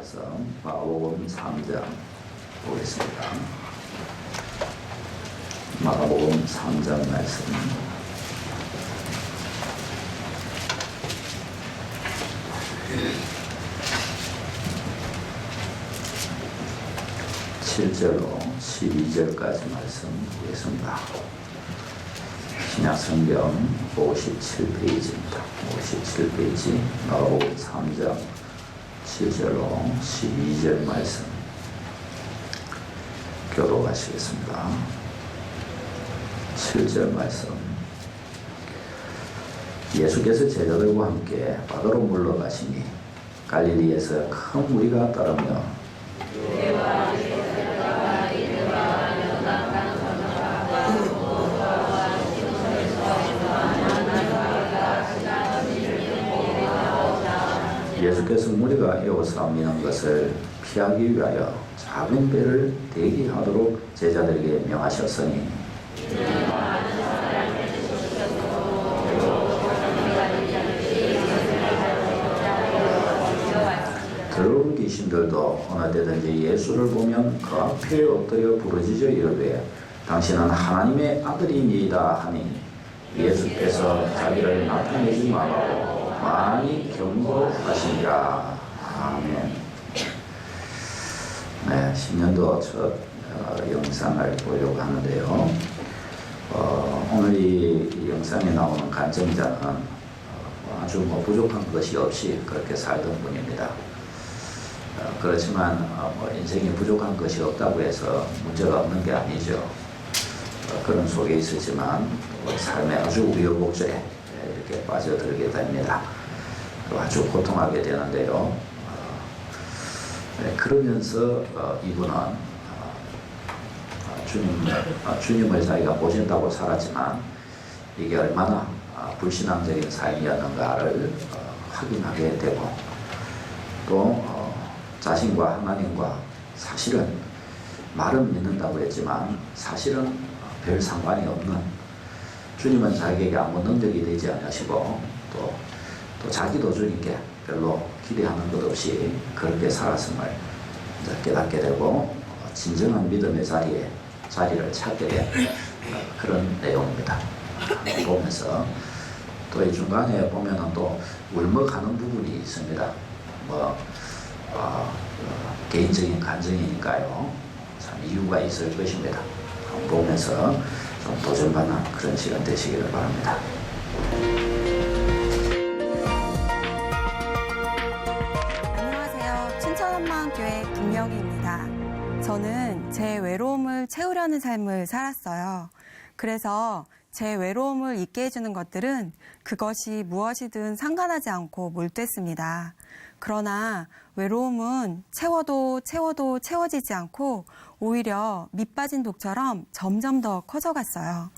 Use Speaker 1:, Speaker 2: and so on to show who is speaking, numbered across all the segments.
Speaker 1: 말씀 마가복음 3장 보겠습니다. 마가복음 3장 말씀 7절로 12절까지 말씀 보겠습니다. 신약성경 57페이지입니다. 57페이지 마가복음 3장 7절로 12절 말씀 교독하시겠습니다. 7절 말씀. 예수께서 제자들과 함께 바다로 물러가시니 갈릴리에서 큰 무리가 따르며 예수께서 무리가 에워싸 미는 것을 피하기 위하여 작은 배를 대기하도록 제자들에게 명하셨으니 더러운 귀신들도 어느 때든지 예수를 보면 그 앞에 엎드려 부르짖어 이르되 당신은 하나님의 아들이니이다 하니 예수께서 자기를 나타내지 말라고 많이 경고하시니라. 아멘. 네, 10년도 첫 영상을 보려고 하는데요. 오늘 이 영상에 나오는 간증자는 아주 부족한 것이 없이 그렇게 살던 분입니다. 그렇지만 인생에 부족한 것이 없다고 해서 문제가 없는 게 아니죠. 그런 속에 있었지만 삶의 아주 우여곡절에 이렇게 빠져들게 됩니다. 아주 고통하게 되는데요. 그러면서 이분은 주님을 자기가 모신다고 살았지만 이게 얼마나 불신앙적인 삶이었는가를 확인하게 되고 또 자신과 하나님과 사실은 말은 믿는다고 했지만 사실은 별 상관이 없는, 주님은 자기에게 아무 능력이 되지 않으시고 또 자기도 주님께 별로 기대하는 것 없이 그렇게 살았음을 깨닫게 되고 진정한 믿음의 자리를 찾게 된 그런 내용입니다. 보면서 또 이 중간에 보면은 또 울먹하는 부분이 있습니다. 개인적인 감정이니까요. 참 이유가 있을 것입니다. 보면서 좀 도전받는 그런 시간 되시기를 바랍니다.
Speaker 2: 안녕하세요. 춘천한마음교회 김영희입니다. 저는 제 외로움을 채우려는 삶을 살았어요. 그래서 제 외로움을 잊게 해주는 것들은 그것이 무엇이든 상관하지 않고 몰두했습니다. 그러나 외로움은 채워도 채워지지 않고 오히려 밑 빠진 독처럼 점점 더 커져갔어요.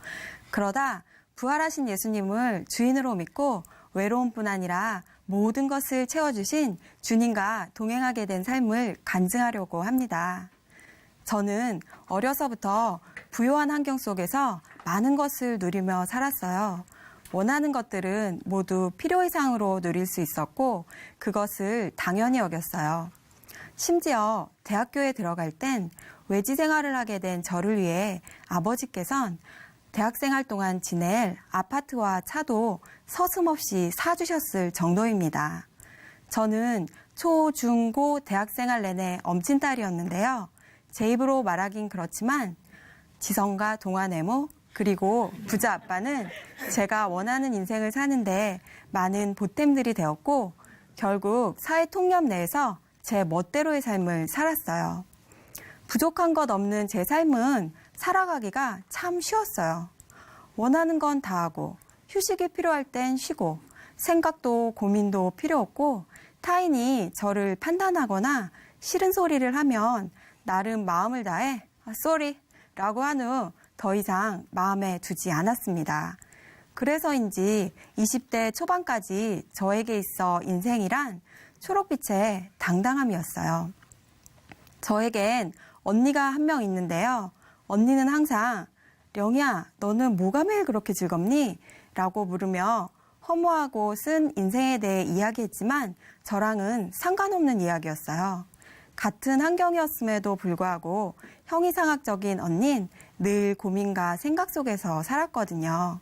Speaker 2: 그러다 부활하신 예수님을 주인으로 믿고 외로움뿐 아니라 모든 것을 채워주신 주님과 동행하게 된 삶을 간증하려고 합니다. 저는 어려서부터 부요한 환경 속에서 많은 것을 누리며 살았어요. 원하는 것들은 모두 필요 이상으로 누릴 수 있었고 그것을 당연히 여겼어요. 심지어 대학교에 들어갈 땐 외지 생활을 하게 된 저를 위해 아버지께선 대학생활 동안 지낼 아파트와 차도 서슴없이 사주셨을 정도입니다. 저는 초, 중, 고 대학생활 내내 엄친딸이었는데요. 제 입으로 말하긴 그렇지만 지성과 동안외모 그리고 부자 아빠는 제가 원하는 인생을 사는데 많은 보탬들이 되었고 결국 사회 통념 내에서 제 멋대로의 삶을 살았어요. 부족한 것 없는 제 삶은 살아가기가 참 쉬웠어요. 원하는 건 다 하고 휴식이 필요할 땐 쉬고 생각도 고민도 필요 없고 타인이 저를 판단하거나 싫은 소리를 하면 나름 마음을 다해 쏘리 라고 한 후 더 이상 마음에 두지 않았습니다. 그래서인지 20대 초반까지 저에게 있어 인생이란 초록빛의 당당함이었어요. 저에겐 언니가 한 명 있는데요. 언니는 항상 령이야 너는 뭐가 매일 그렇게 즐겁니? 라고 물으며 허무하고 쓴 인생에 대해 이야기했지만 저랑은 상관없는 이야기였어요. 같은 환경이었음에도 불구하고 형이상학적인 언닌 늘 고민과 생각 속에서 살았거든요.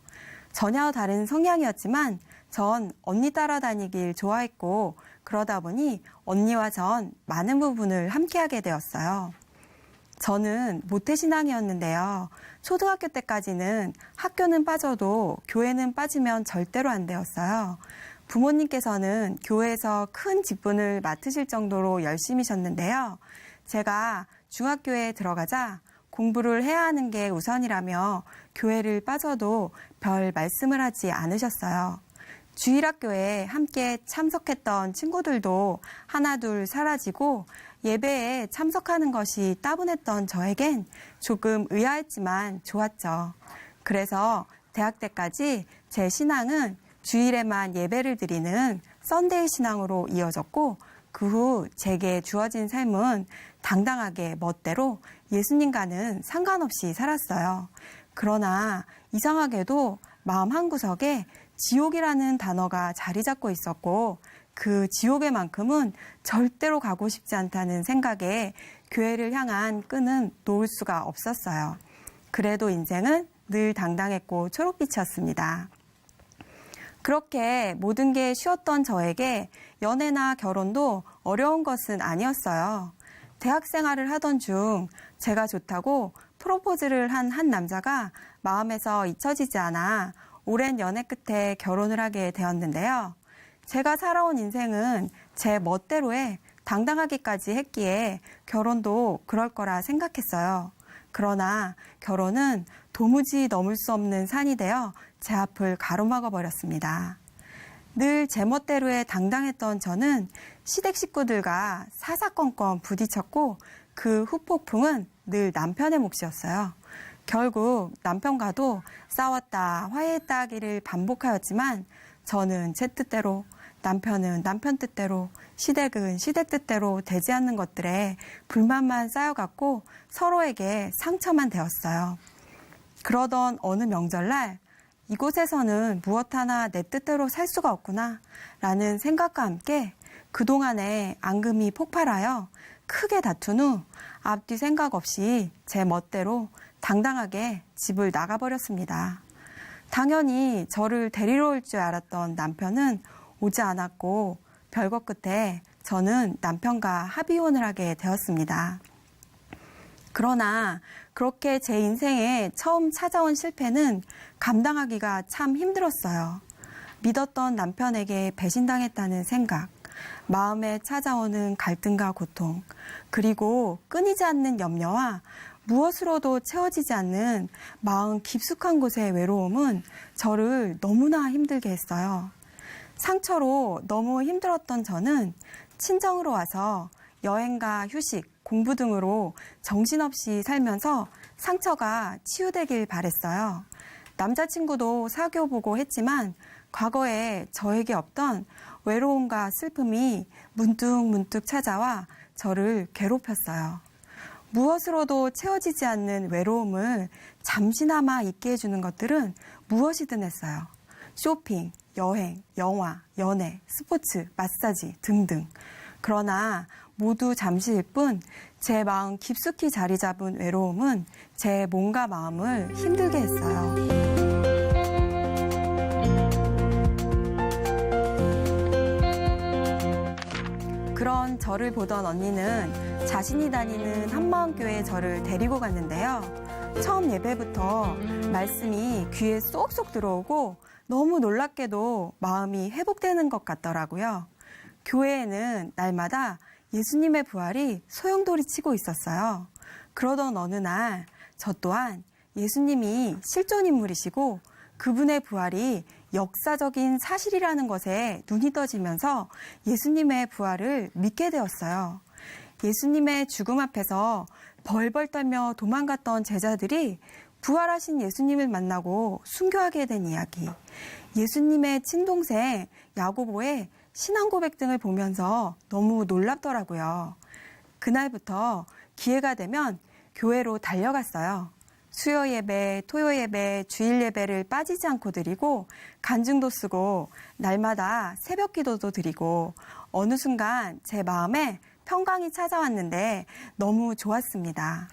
Speaker 2: 전혀 다른 성향이었지만 전 언니 따라다니길 좋아했고 그러다 보니 언니와 전 많은 부분을 함께하게 되었어요. 저는 모태신앙이었는데요. 초등학교 때까지는 학교는 빠져도 교회는 빠지면 절대로 안 되었어요. 부모님께서는 교회에서 큰 직분을 맡으실 정도로 열심히셨는데요. 제가 중학교에 들어가자 공부를 해야 하는 게 우선이라며 교회를 빠져도 별 말씀을 하지 않으셨어요. 주일학교에 함께 참석했던 친구들도 하나둘 사라지고 예배에 참석하는 것이 따분했던 저에겐 조금 의아했지만 좋았죠. 그래서 대학 때까지 제 신앙은 주일에만 예배를 드리는 썬데이 신앙으로 이어졌고 그 후 제게 주어진 삶은 당당하게 멋대로 예수님과는 상관없이 살았어요. 그러나 이상하게도 마음 한구석에 지옥이라는 단어가 자리 잡고 있었고 그 지옥에만큼은 절대로 가고 싶지 않다는 생각에 교회를 향한 끈은 놓을 수가 없었어요. 그래도 인생은 늘 당당했고 초록빛이었습니다. 그렇게 모든 게 쉬웠던 저에게 연애나 결혼도 어려운 것은 아니었어요. 대학 생활을 하던 중 제가 좋다고 프로포즈를 한 남자가 마음에서 잊혀지지 않아 오랜 연애 끝에 결혼을 하게 되었는데요. 제가 살아온 인생은 제 멋대로에 당당하기까지 했기에 결혼도 그럴 거라 생각했어요. 그러나 결혼은 도무지 넘을 수 없는 산이 되어 제 앞을 가로막아 버렸습니다. 늘 제 멋대로에 당당했던 저는 시댁 식구들과 사사건건 부딪혔고 그 후폭풍은 늘 남편의 몫이었어요. 결국 남편과도 싸웠다 화해했다 하기를 반복하였지만 저는 제 뜻대로 남편은 남편 뜻대로 시댁은 시댁 뜻대로 되지 않는 것들에 불만만 쌓여갔고 서로에게 상처만 되었어요. 그러던 어느 명절날 이곳에서는 무엇 하나 내 뜻대로 살 수가 없구나 라는 생각과 함께 그동안의 앙금이 폭발하여 크게 다툰 후 앞뒤 생각 없이 제 멋대로 당당하게 집을 나가버렸습니다. 당연히 저를 데리러 올 줄 알았던 남편은 오지 않았고 별거 끝에 저는 남편과 합의혼을 하게 되었습니다. 그러나 그렇게 제 인생에 처음 찾아온 실패는 감당하기가 참 힘들었어요. 믿었던 남편에게 배신당했다는 생각, 마음에 찾아오는 갈등과 고통, 그리고 끊이지 않는 염려와 무엇으로도 채워지지 않는 마음 깊숙한 곳의 외로움은 저를 너무나 힘들게 했어요. 상처로 너무 힘들었던 저는 친정으로 와서 여행과 휴식, 공부 등으로 정신없이 살면서 상처가 치유되길 바랬어요. 남자친구도 사귀어보고 했지만 과거에 저에게 없던 외로움과 슬픔이 문득문득 찾아와 저를 괴롭혔어요. 무엇으로도 채워지지 않는 외로움을 잠시나마 잊게 해주는 것들은 무엇이든 했어요. 쇼핑, 여행, 영화, 연애, 스포츠, 마사지 등등. 그러나 모두 잠시일 뿐 제 마음 깊숙이 자리 잡은 외로움은 제 몸과 마음을 힘들게 했어요. 그런 저를 보던 언니는 자신이 다니는 한마음교회에 저를 데리고 갔는데요. 처음 예배부터 말씀이 귀에 쏙쏙 들어오고 너무 놀랍게도 마음이 회복되는 것 같더라고요. 교회에는 날마다 예수님의 부활이 소용돌이 치고 있었어요. 그러던 어느 날 저 또한 예수님이 실존인물이시고 그분의 부활이 역사적인 사실이라는 것에 눈이 떠지면서 예수님의 부활을 믿게 되었어요. 예수님의 죽음 앞에서 벌벌 떨며 도망갔던 제자들이 부활하신 예수님을 만나고 순교하게 된 이야기. 예수님의 친동생 야고보의 신앙 고백 등을 보면서 너무 놀랍더라고요. 그날부터 기회가 되면 교회로 달려갔어요. 수요 예배, 토요 예배, 주일 예배를 빠지지 않고 드리고 간증도 쓰고 날마다 새벽 기도도 드리고 어느 순간 제 마음에 평강이 찾아왔는데 너무 좋았습니다.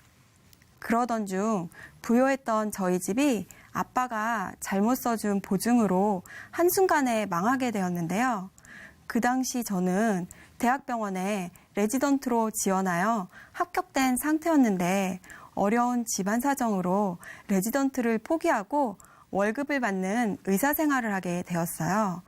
Speaker 2: 그러던 중 부유했던 저희 집이 아빠가 잘못 써준 보증으로 한순간에 망하게 되었는데요. 그 당시 저는 대학병원에 레지던트로 지원하여 합격된 상태였는데 어려운 집안 사정으로 레지던트를 포기하고 월급을 받는 의사 생활을 하게 되었어요.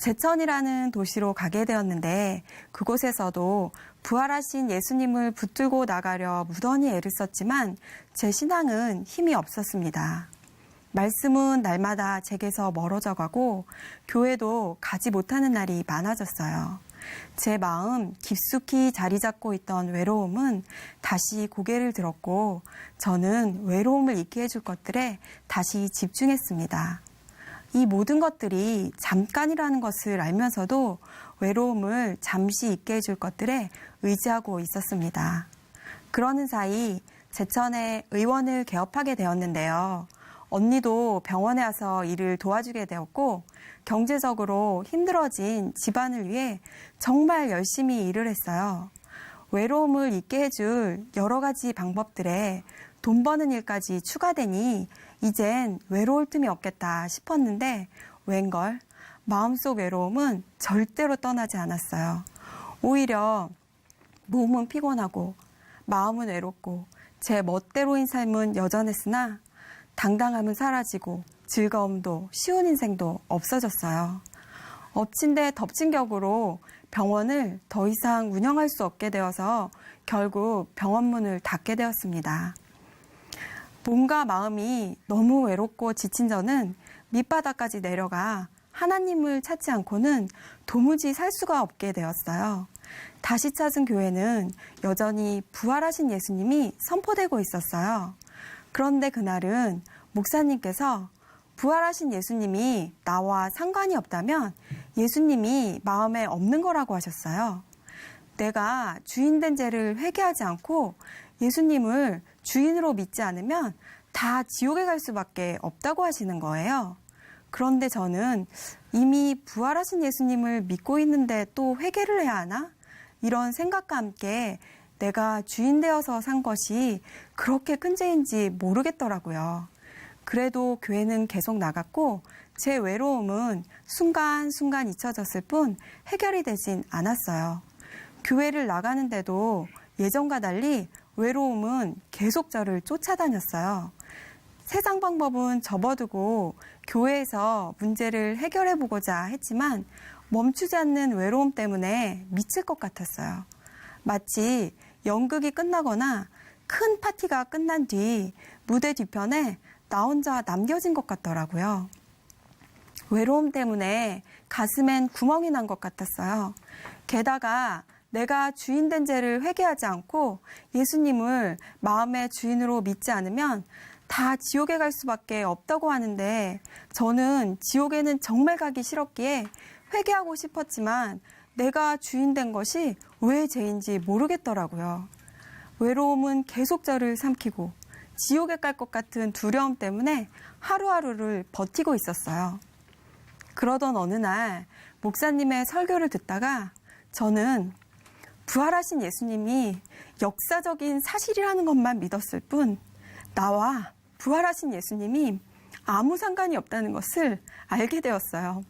Speaker 2: 제천이라는 도시로 가게 되었는데 그곳에서도 부활하신 예수님을 붙들고 나가려 무던히 애를 썼지만 제 신앙은 힘이 없었습니다. 말씀은 날마다 제게서 멀어져 가고 교회도 가지 못하는 날이 많아졌어요. 제 마음 깊숙이 자리 잡고 있던 외로움은 다시 고개를 들었고 저는 외로움을 잊게 해줄 것들에 다시 집중했습니다. 이 모든 것들이 잠깐이라는 것을 알면서도 외로움을 잠시 잊게 해줄 것들에 의지하고 있었습니다. 그러는 사이 제천에 의원을 개업하게 되었는데요. 언니도 병원에 와서 일을 도와주게 되었고 경제적으로 힘들어진 집안을 위해 정말 열심히 일을 했어요. 외로움을 잊게 해줄 여러 가지 방법들에 돈 버는 일까지 추가되니 이젠 외로울 틈이 없겠다 싶었는데 웬걸 마음속 외로움은 절대로 떠나지 않았어요. 오히려 몸은 피곤하고 마음은 외롭고 제 멋대로인 삶은 여전했으나 당당함은 사라지고 즐거움도 쉬운 인생도 없어졌어요. 엎친 데 덮친 격으로 병원을 더 이상 운영할 수 없게 되어서 결국 병원 문을 닫게 되었습니다. 몸과 마음이 너무 외롭고 지친 저는 밑바닥까지 내려가 하나님을 찾지 않고는 도무지 살 수가 없게 되었어요. 다시 찾은 교회는 여전히 부활하신 예수님이 선포되고 있었어요. 그런데 그날은 목사님께서 부활하신 예수님이 나와 상관이 없다면 예수님이 마음에 없는 거라고 하셨어요. 내가 주인된 죄를 회개하지 않고 예수님을 주인으로 믿지 않으면 다 지옥에 갈 수밖에 없다고 하시는 거예요. 그런데 저는 이미 부활하신 예수님을 믿고 있는데 또 회개를 해야 하나? 이런 생각과 함께 내가 주인 되어서 산 것이 그렇게 큰 죄인지 모르겠더라고요. 그래도 교회는 계속 나갔고 제 외로움은 순간순간 잊혀졌을 뿐 해결이 되진 않았어요. 교회를 나가는데도 예전과 달리 외로움은 계속 저를 쫓아다녔어요. 세상 방법은 접어두고 교회에서 문제를 해결해 보고자 했지만 멈추지 않는 외로움 때문에 미칠 것 같았어요. 마치 연극이 끝나거나 큰 파티가 끝난 뒤 무대 뒤편에 나 혼자 남겨진 것 같더라고요. 외로움 때문에 가슴엔 구멍이 난 것 같았어요. 게다가 내가 주인된 죄를 회개하지 않고 예수님을 마음의 주인으로 믿지 않으면 다 지옥에 갈 수밖에 없다고 하는데 저는 지옥에는 정말 가기 싫었기에 회개하고 싶었지만 내가 주인된 것이 왜 죄인지 모르겠더라고요. 외로움은 계속 저를 삼키고 지옥에 갈 것 같은 두려움 때문에 하루하루를 버티고 있었어요. 그러던 어느 날 목사님의 설교를 듣다가 저는 부활하신 예수님이 역사적인 사실이라는 것만 믿었을 뿐 나와 부활하신 예수님이 아무 상관이 없다는 것을 알게 되었어요.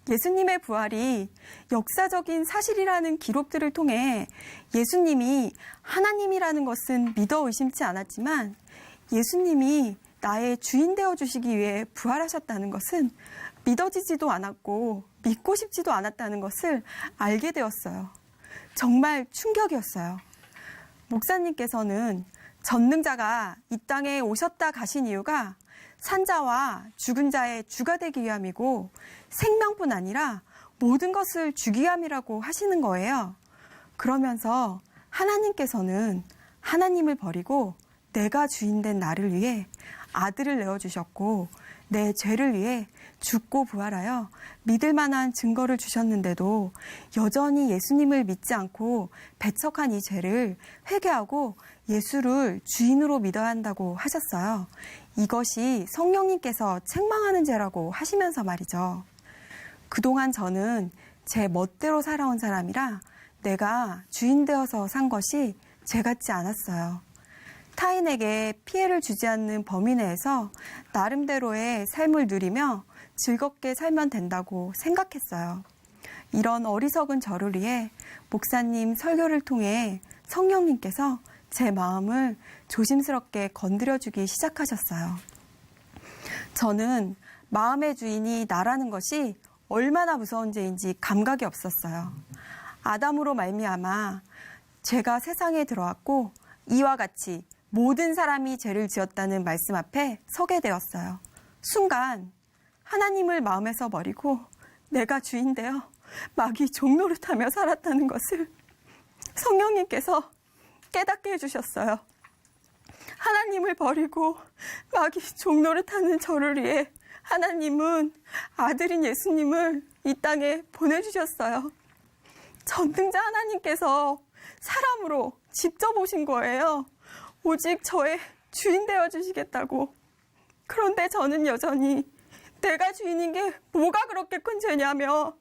Speaker 2: 예수님의 부활이 역사적인 사실이라는 기록들을 통해 예수님이 하나님이라는 것은 믿어 의심치 않았지만 예수님이 나의 주인 되어 주시기 위해 부활하셨다는 것은 믿어지지도 않았고 믿고 싶지도 않았다는 것을 알게 되었어요. 정말 충격이었어요. 목사님께서는 전능자가 이 땅에 오셨다 가신 이유가 산자와 죽은 자의 주가 되기 위함이고 생명뿐 아니라 모든 것을 주기 위함이라고 하시는 거예요. 그러면서 하나님께서는 하나님을 버리고 내가 주인된 나를 위해 아들을 내어주셨고 내 죄를 위해 죽고 부활하여 믿을 만한 증거를 주셨는데도 여전히 예수님을 믿지 않고 배척한 이 죄를 회개하고 예수를 주인으로 믿어야 한다고 하셨어요. 이것이 성령님께서 책망하는 죄라고 하시면서 말이죠. 그동안 저는 제 멋대로 살아온 사람이라 내가 주인 되어서 산 것이 죄 같지 않았어요. 타인에게 피해를 주지 않는 범위 내에서 나름대로의 삶을 누리며 즐겁게 살면 된다고 생각했어요. 이런 어리석은 저를 위해 목사님 설교를 통해 성령님께서 제 마음을 조심스럽게 건드려주기 시작하셨어요. 저는 마음의 주인이 나라는 것이 얼마나 무서운 죄인지 감각이 없었어요. 아담으로 말미암아 죄가 세상에 들어왔고 이와 같이 모든 사람이 죄를 지었다는 말씀 앞에 서게 되었어요. 순간 하나님을 마음에서 버리고 내가 주인 되어 마귀 종노릇하며 살았다는 것을 성령님께서 깨닫게 해주셨어요. 하나님을 버리고 마귀 종노릇하는 저를 위해 하나님은 아들인 예수님을 이 땅에 보내주셨어요. 전능자 하나님께서 사람으로 직접 오신 거예요. 오직 저의 주인 되어주시겠다고. 그런데 저는 여전히 내가 주인인 게 뭐가 그렇게 큰 죄냐며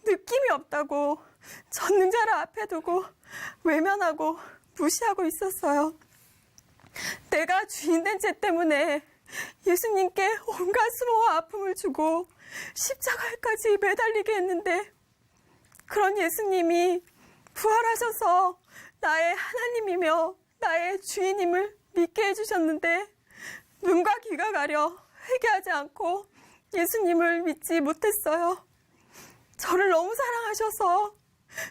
Speaker 2: 느낌이 없다고 전능자를 앞에 두고 외면하고 무시하고 있었어요. 내가 주인된 죄 때문에 예수님께 온갖 수모와 아픔을 주고 십자가에까지 매달리게 했는데 그런 예수님이 부활하셔서 나의 하나님이며 나의 주인임을 믿게 해주셨는데 눈과 귀가 가려 회개하지 않고 예수님을 믿지 못했어요. 저를 너무 사랑하셔서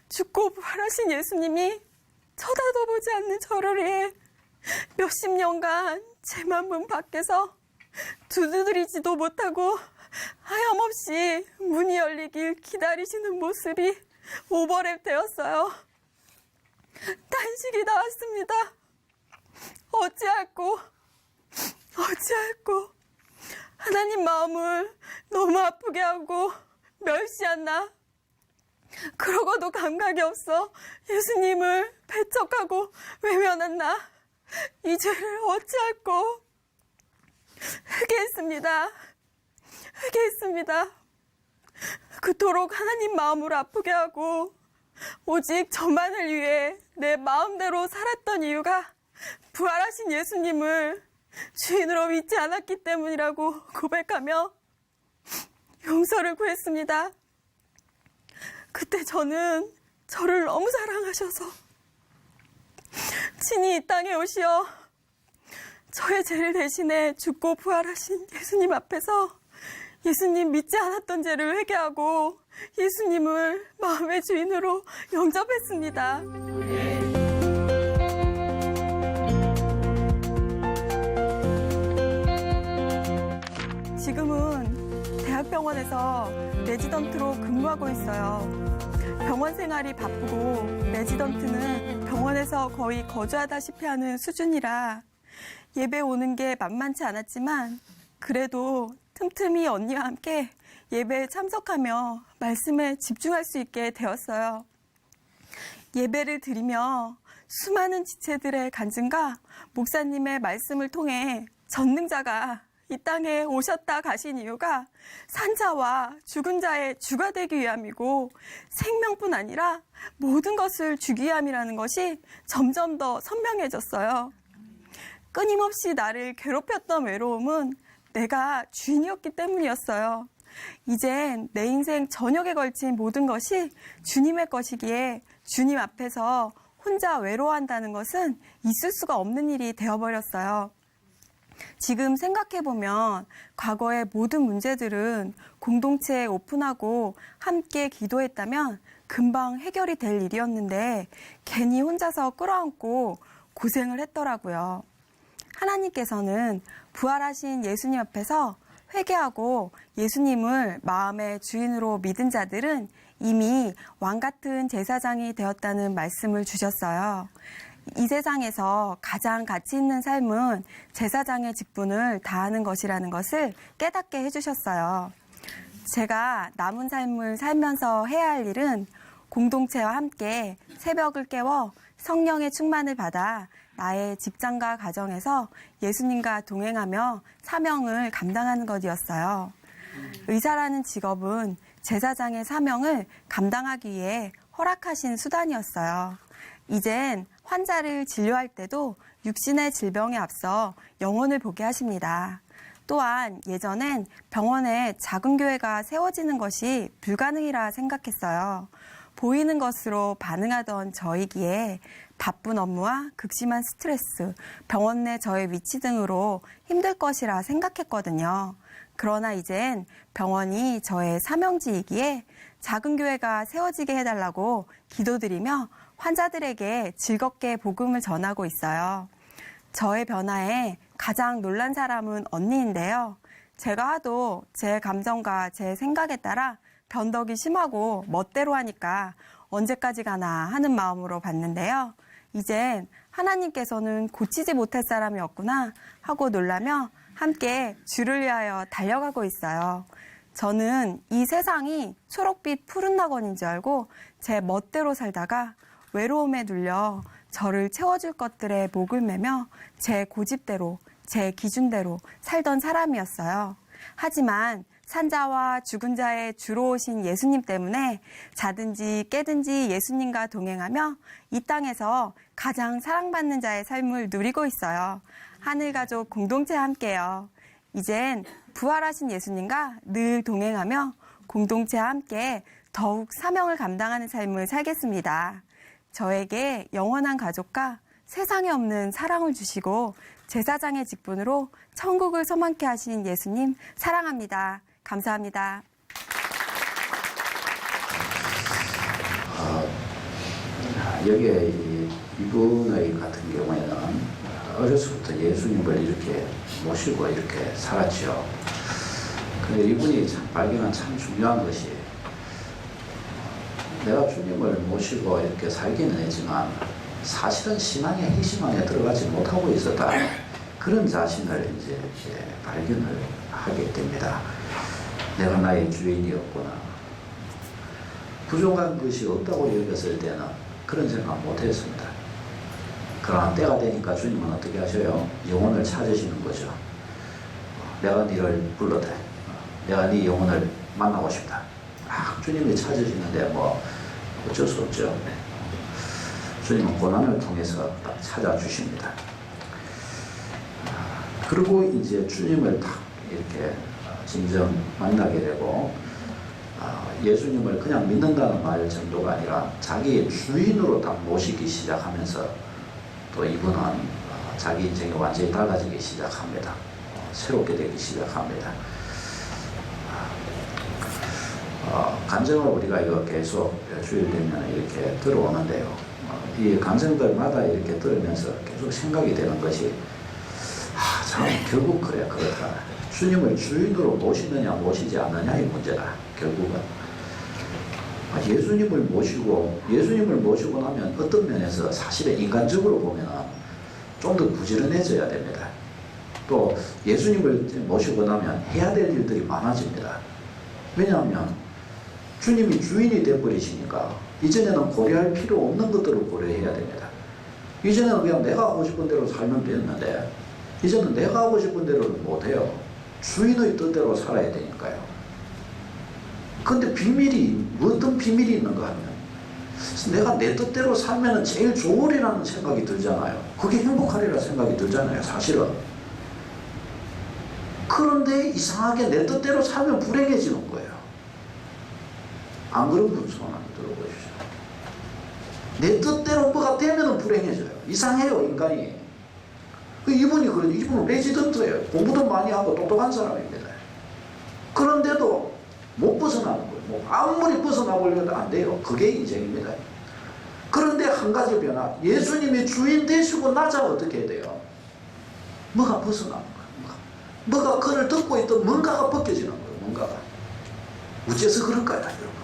Speaker 2: 죽고 부활하신 예수님이 쳐다도 보지 않는 저를 위해 몇십 년간 제 문 밖에서 두드리지도 못하고 하염없이 문이 열리길 기다리시는 모습이 오버랩 되었어요. 탄식이 나왔습니다. 어찌할꼬 하나님 마음을 너무 아프게 하고 멸시했나? 그러고도 감각이 없어 예수님을 배척하고 외면했나? 이 죄를 어찌할꼬? 회개했습니다. 그토록 하나님 마음을 아프게 하고 오직 저만을 위해 내 마음대로 살았던 이유가 부활하신 예수님을 주인으로 믿지 않았기 때문이라고 고백하며 용서를 구했습니다. 그때 저는 저를 너무 사랑하셔서 친히 이 땅에 오시어 저의 죄를 대신해 죽고 부활하신 예수님 앞에서 예수님 믿지 않았던 죄를 회개하고 예수님을 마음의 주인으로 영접했습니다. 지금은 대학병원에서 레지던트로 근무하고 있어요. 병원 생활이 바쁘고 레지던트는 병원에서 거의 거주하다시피 하는 수준이라 예배 오는 게 만만치 않았지만 그래도 틈틈이 언니와 함께 예배에 참석하며 말씀에 집중할 수 있게 되었어요. 예배를 드리며 수많은 지체들의 간증과 목사님의 말씀을 통해 전능자가 이 땅에 오셨다 가신 이유가 산자와 죽은 자의 주가 되기 위함이고 생명뿐 아니라 모든 것을 주기 위함이라는 것이 점점 더 선명해졌어요. 끊임없이 나를 괴롭혔던 외로움은 내가 주인이었기 때문이었어요. 이젠 내 인생 전역에 걸친 모든 것이 주님의 것이기에 주님 앞에서 혼자 외로워한다는 것은 있을 수가 없는 일이 되어버렸어요. 지금 생각해보면 과거의 모든 문제들은 공동체에 오픈하고 함께 기도했다면 금방 해결이 될 일이었는데 괜히 혼자서 끌어안고 고생을 했더라고요. 하나님께서는 부활하신 예수님 앞에서 회개하고 예수님을 마음의 주인으로 믿은 자들은 이미 왕같은 제사장이 되었다는 말씀을 주셨어요. 이 세상에서 가장 가치 있는 삶은 제사장의 직분을 다하는 것이라는 것을 깨닫게 해주셨어요. 제가 남은 삶을 살면서 해야 할 일은 공동체와 함께 새벽을 깨워 성령의 충만을 받아 나의 직장과 가정에서 예수님과 동행하며 사명을 감당하는 것이었어요. 의사라는 직업은 제사장의 사명을 감당하기 위해 허락하신 수단이었어요. 이젠 환자를 진료할 때도 육신의 질병에 앞서 영혼을 보게 하십니다. 또한 예전엔 병원에 작은 교회가 세워지는 것이 불가능이라 생각했어요. 보이는 것으로 반응하던 저이기에 바쁜 업무와 극심한 스트레스, 병원 내 저의 위치 등으로 힘들 것이라 생각했거든요. 그러나 이젠 병원이 저의 사명지이기에 작은 교회가 세워지게 해달라고 기도드리며 환자들에게 즐겁게 복음을 전하고 있어요. 저의 변화에 가장 놀란 사람은 언니인데요. 제가 하도 제 감정과 제 생각에 따라 변덕이 심하고 멋대로 하니까 언제까지 가나 하는 마음으로 봤는데요. 이젠 하나님께서는 고치지 못할 사람이 없구나 하고 놀라며 함께 주를 위하여 달려가고 있어요. 저는 이 세상이 초록빛 푸른 낙원인 줄 알고 제 멋대로 살다가 외로움에 눌려 저를 채워줄 것들에 목을 매며 제 고집대로, 제 기준대로 살던 사람이었어요. 하지만 산자와 죽은 자의 주로 오신 예수님 때문에 자든지 깨든지 예수님과 동행하며 이 땅에서 가장 사랑받는 자의 삶을 누리고 있어요. 하늘가족 공동체와 함께요. 이젠 부활하신 예수님과 늘 동행하며 공동체와 함께 더욱 사명을 감당하는 삶을 살겠습니다. 저에게 영원한 가족과 세상에 없는 사랑을 주시고 제사장의 직분으로 천국을 소망케 하신 예수님 사랑합니다. 감사합니다.
Speaker 1: 여기에 이분의 같은 경우에는 어려서부터 예수님을 이렇게 모시고 이렇게 살았죠. 근데 이분이 참 발견한 참 중요한 것이 내가 주님을 모시고 이렇게 살기는 했지만 사실은 신앙의 핵심 안에 들어가지 못하고 있었다. 그런 자신을 이제 발견을 하게 됩니다. 내가 나의 주인이었구나. 부족한 것이 없다고 여겼을 때는 그런 생각 못했습니다. 그러나 때가 되니까 주님은 어떻게 하셔요? 영혼을 찾으시는 거죠. 내가 너를 불렀다. 내가 네 영혼을 만나고 싶다. 주님이 찾으시는데 뭐 어쩔 수 없죠. 주님은 고난을 통해서 딱 찾아주십니다. 그리고 이제 주님을 딱 이렇게 진정 만나게 되고 예수님을 그냥 믿는다는 말 정도가 아니라 자기의 주인으로 딱 모시기 시작하면서 또 이분은 자기 인생이 완전히 달라지기 시작합니다. 새롭게 되기 시작합니다. 감정을 우리가 이거 계속 주일 되면 이렇게 들어오는데요. 이 감정들마다 이렇게 들으면서 계속 생각이 되는 것이 참 결국 그렇다. 주님을 주인으로 모시느냐 모시지 않느냐의 문제다. 결국은 예수님을 모시고 나면 어떤 면에서 사실은 인간적으로 보면 좀 더 부지런해져야 됩니다. 또 예수님을 모시고 나면 해야 될 일들이 많아집니다. 왜냐하면 주님이 주인이 되어버리시니까 이전에는 고려할 필요 없는 것들을 고려해야 됩니다. 이전에는 그냥 내가 하고 싶은 대로 살면 됐는데 이제는 내가 하고 싶은 대로는 못해요. 주인의 뜻대로 살아야 되니까요. 근데 어떤 비밀이 있는가 하면 내가 내 뜻대로 살면 제일 좋으리라는 생각이 들잖아요. 그게 행복하리라 생각이 들잖아요. 사실은. 그런데 이상하게 내 뜻대로 살면 불행해지는 거예요. 안 그런 분 손 한번 들어보십시오. 내 뜻대로 뭐가 되면 불행해져요. 이상해요, 인간이. 이분은 레지던트예요. 공부도 많이 하고 똑똑한 사람입니다. 그런데도 못 벗어나는 거예요. 아무리 벗어나보려도 안 돼요. 그게 인생입니다. 그런데 한 가지 변화. 예수님이 주인 되시고 나자 어떻게 해야 돼요? 뭐가 벗어나는 거예요. 뭐가 그를 듣고 있던 뭔가가 벗겨지는 거예요. 뭔가가. 어째서 그럴까요, 여러분?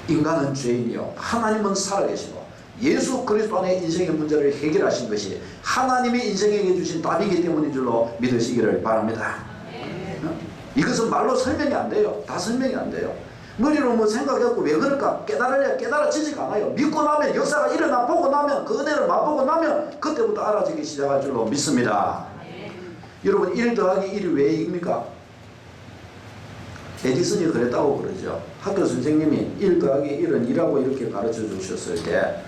Speaker 1: 인간은 죄인이요. 하나님은 살아계시고 예수 그리스도 안에 인생의 문제를 해결하신 것이 하나님이 인생에게 주신 답이기 때문인 줄로 믿으시기를 바랍니다. 이것은 말로 설명이 안 돼요. 다 설명이 안 돼요. 머리로 뭐 생각해갖고 왜 그럴까? 깨달아지지가 않아요. 믿고 나면 역사가 일어나 보고 나면 그 은혜를 맛보고 나면 그때부터 알아지기 시작할 줄로 믿습니다. 여러분 1 더하기 1이 왜 2입니까? 에디슨이 그랬다고 그러죠. 학교 선생님이 1 더하기 1은 2라고 이렇게 가르쳐 주셨을 때,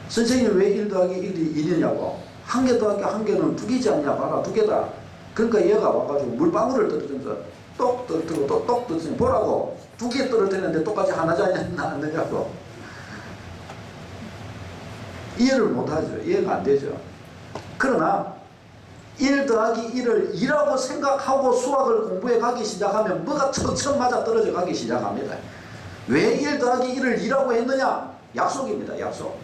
Speaker 1: 선생님이 왜 1 더하기 1이 1이냐고. 1개 더하기 1개는 2개지 않냐. 봐라, 2개다. 그러니까 얘가 와가지고 물방울을 떨어뜨면서 똑 떨어뜨리고 또 똑 떨어뜨리고 보라고. 2개 떨어뜨리는데 똑같이 하나지 않느냐고. 이해를 못하죠. 이해가 안 되죠. 그러나 1 더하기 1을 2라고 생각하고 수학을 공부해 가기 시작하면 뭐가 척척 맞아 떨어져 가기 시작합니다. 왜 1 더하기 1을 2라고 했느냐? 약속입니다. 약속.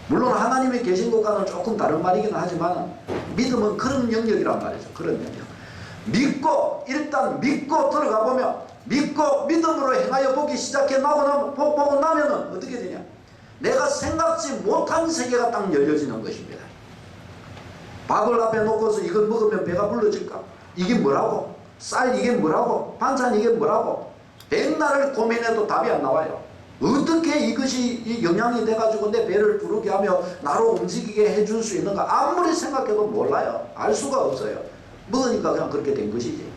Speaker 1: 물론 하나님이 계신 것과는 조금 다른 말이긴 하지만 믿음은 그런 영역이란 말이죠. 그런 영역. 믿고 일단 믿고 들어가 보면 믿고 믿음으로 행하여 보기 시작해 보고 나면은 어떻게 되냐? 내가 생각지 못한 세계가 딱 열려지는 것입니다. 밥을 앞에 놓고서 이걸 먹으면 배가 불러질까? 이게 뭐라고? 쌀 이게 뭐라고? 반찬 이게 뭐라고? 백날을 고민해도 답이 안 나와요. 어떻게 이것이 영향이 돼가지고 내 배를 부르게 하며 나로 움직이게 해줄 수 있는가? 아무리 생각해도 몰라요. 알 수가 없어요. 먹으니까 그냥 그렇게 된 것이지.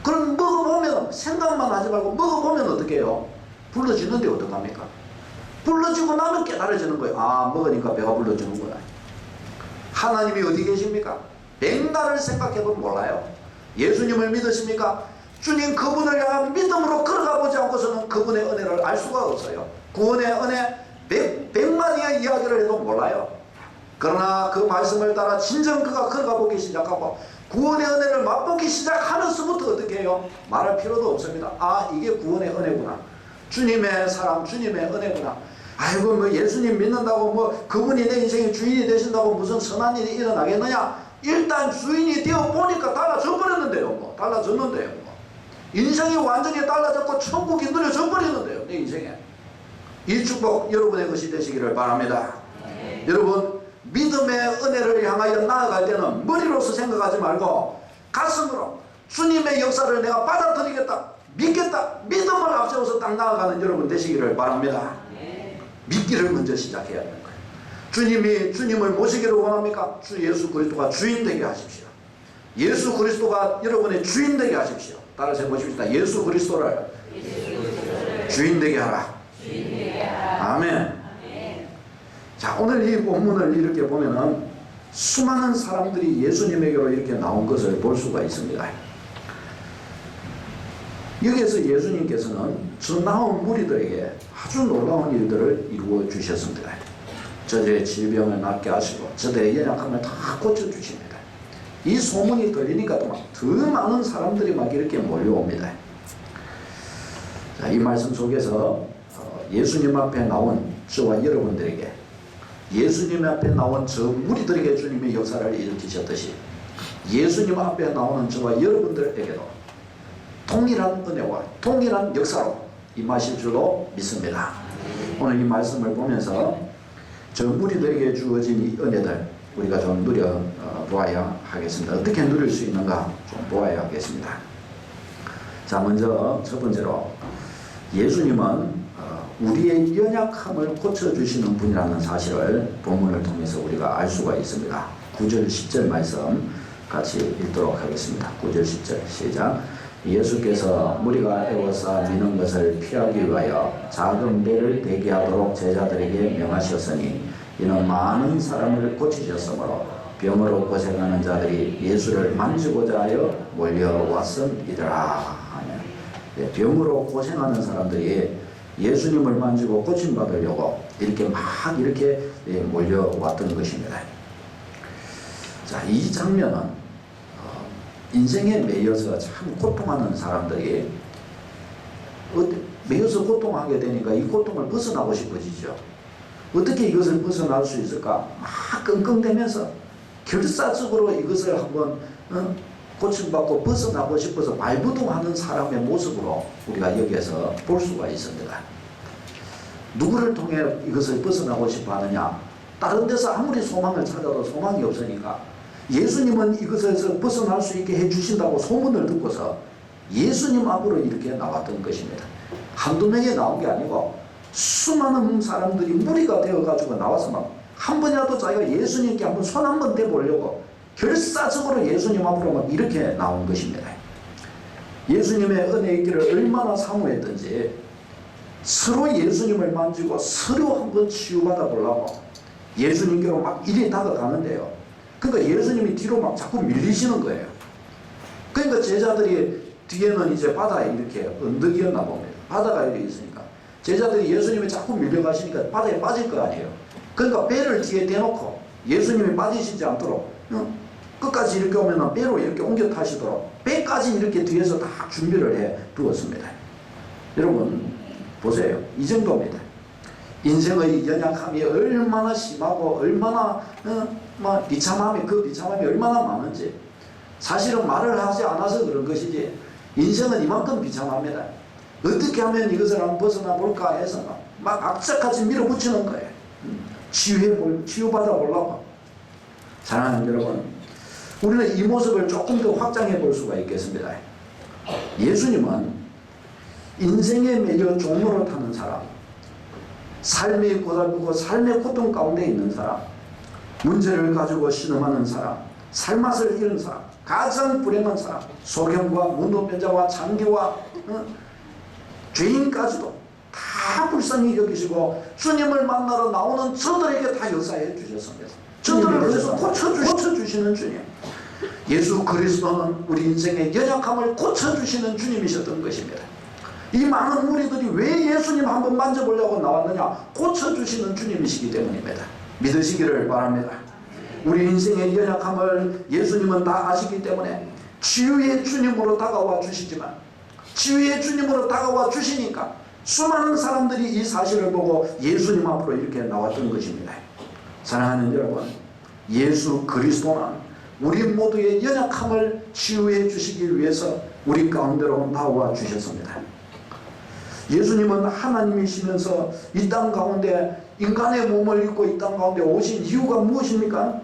Speaker 1: 그럼 먹어보면, 생각만 하지 말고 먹어보면 어떻게 해요? 불러지는데 어떡합니까? 불러지고 나면 깨달아지는 거예요. 아, 먹으니까 배가 불러지는구나. 하나님이 어디 계십니까? 백날을 생각해도 몰라요. 예수님을 믿으십니까? 주님 그분을 향한 믿음으로 걸어가 보지 않고서는 그분의 은혜를 알 수가 없어요. 구원의 은혜 100마디의 이야기를 해도 몰라요. 그러나 그 말씀을 따라 진정 그가 걸어가 보기 시작하고 구원의 은혜를 맛보기 시작하면서부터 어떻게 해요? 말할 필요도 없습니다. 아, 이게 구원의 은혜구나. 주님의 사랑, 주님의 은혜구나. 아이고 뭐 예수님 믿는다고 뭐 그분이 내 인생의 주인이 되신다고 무슨 선한 일이 일어나겠느냐? 일단 주인이 되어 보니까 달라져 버렸는데요. 뭐 달라졌는데요. 뭐. 인생이 완전히 달라졌고 천국이 누려져 버리는데요. 내 인생에. 이 축복 여러분의 것이 되시기를 바랍니다. 여러분 믿음의 은혜를 향하여 나아갈 때는 머리로서 생각하지 말고 가슴으로 주님의 역사를 내가 받아들이겠다, 믿겠다, 믿음을 앞세워서 딱 나아가는 여러분 되시기를 바랍니다. 믿기를 먼저 시작해야 하는 거예요. 주님이 주님을 모시기를 원합니까? 주 예수 그리스도가 주인 되게 하십시오. 예수 그리스도가 여러분의 주인 되게 하십시오. 따라서 해보십시다. 예수 그리스도를 주인 되게 하라. 아멘. 자, 오늘 이 본문을 이렇게 보면은 수많은 사람들이 예수님에게로 이렇게 나온 것을 볼 수가 있습니다. 여기에서 예수님께서는 저 나온 무리들에게 아주 놀라운 일들을 이루어 주셨습니다. 저들의 질병을 낫게 하시고 저들의 연약함을 다 고쳐주십니다. 이 소문이 들리니까 또 더 많은 사람들이 막 이렇게 몰려옵니다. 자, 이 말씀 속에서 예수님 앞에 나온 저와 여러분들에게, 예수님 앞에 나온 저 무리들에게 주님의 역사를 일으키셨듯이 예수님 앞에 나오는 저와 여러분들에게도 동일한 은혜와 동일한 역사로 임하실 줄로 믿습니다. 오늘 이 말씀을 보면서 저 무리들에게 주어진 이 은혜들 우리가 좀 누려 보아야 하겠습니다. 어떻게 누릴 수 있는가 좀 보아야 하겠습니다. 자, 먼저 첫 번째로 예수님은 우리의 연약함을 고쳐주시는 분이라는 사실을 본문을 통해서 우리가 알 수가 있습니다. 9절 10절 말씀 같이 읽도록 하겠습니다. 9절 10절 시작. 예수께서 무리가 애워싸 미는 것을 피하기 위하여 작은 배를 대기하도록 제자들에게 명하셨으니 이는 많은 사람을 고치셨으므로 병으로 고생하는 자들이 예수를 만지고자 하여 몰려왔음이더라. 병으로 고생하는 사람들이 예수님을 만지고 고침받으려고 이렇게 막 이렇게 몰려왔던 것입니다. 자, 이 장면은 인생에 매여서 참 고통하는 사람들이 매여서 고통하게 되니까 이 고통을 벗어나고 싶어지죠. 어떻게 이것을 벗어날 수 있을까? 막 끙끙대면서 결사적으로 이것을 한번 고침받고 벗어나고 싶어서 발부둥하는 사람의 모습으로 우리가 여기에서 볼 수가 있습니다. 누구를 통해 이것을 벗어나고 싶어 하느냐? 다른 데서 아무리 소망을 찾아도 소망이 없으니까 예수님은 이것에서 벗어날 수 있게 해주신다고 소문을 듣고서 예수님 앞으로 이렇게 나왔던 것입니다. 한두 명이 나온 게 아니고 수많은 사람들이 무리가 되어가지고 나와서 막 한 번이라도 자기가 예수님께 한번 손 한번 대보려고 결사적으로 예수님 앞으로 막 이렇게 나온 것입니다. 예수님의 은혜 있기를 얼마나 사모했던지 서로 예수님을 만지고 서로 한번 치유받아 보려고 예수님께로 막 이리 다가가는데요. 그러니까 예수님이 뒤로 막 자꾸 밀리시는 거예요. 그러니까 제자들이 뒤에는 이제 바다에 이렇게 언덕이었나 봅니다. 바다가 이렇게 있으니까 제자들이 예수님이 자꾸 밀려가시니까 바다에 빠질 거 아니에요. 그러니까 배를 뒤에 대놓고 예수님이 빠지시지 않도록 끝까지 이렇게 오면 배로 이렇게 옮겨 타시도록 배까지 이렇게 뒤에서 다 준비를 해 두었습니다. 여러분 보세요. 이 정도입니다. 인생의 연약함이 얼마나 심하고 얼마나 비참함이 그 비참함이 얼마나 많은지 사실은 말을 하지 않아서 그런 것이지 인생은 이만큼 비참합니다. 어떻게 하면 이것을 한번 벗어나 볼까 해서 막 악착같이 밀어붙이는 거예요. 치유받아 보려고. 사랑하는 여러분, 우리는 이 모습을 조금 더 확장해 볼 수가 있겠습니다. 예수님은 인생에 매여 종로를 타는 사람, 삶이 고달프고 삶의 고통 가운데 있는 사람, 문제를 가지고 신음하는 사람, 살맛을 잃은 사람, 가장 불행한 사람, 소경과 문둥병자와 장기와 죄인까지도 다 불쌍히 여기시고 주님을 만나러 나오는 저들에게 다 역사해 주셨습니다. 저들을 위해서 고쳐주시는 주님. 예수 그리스도는 우리 인생의 연약함을 고쳐주시는 주님이셨던 것입니다. 이 많은 우리들이 왜 예수님 한번 만져보려고 나왔느냐? 고쳐주시는 주님이시기 때문입니다. 믿으시기를 바랍니다. 우리 인생의 연약함을 예수님은 다 아시기 때문에 치유의 주님으로 다가와 주시지만 치유의 주님으로 다가와 주시니까 수많은 사람들이 이 사실을 보고 예수님 앞으로 이렇게 나왔던 것입니다. 사랑하는 여러분, 예수 그리스도는 우리 모두의 연약함을 치유해 주시기 위해서 우리 가운데로 나와 주셨습니다. 예수님은 하나님이시면서 이 땅 가운데 인간의 몸을 입고 이 땅 가운데 오신 이유가 무엇입니까?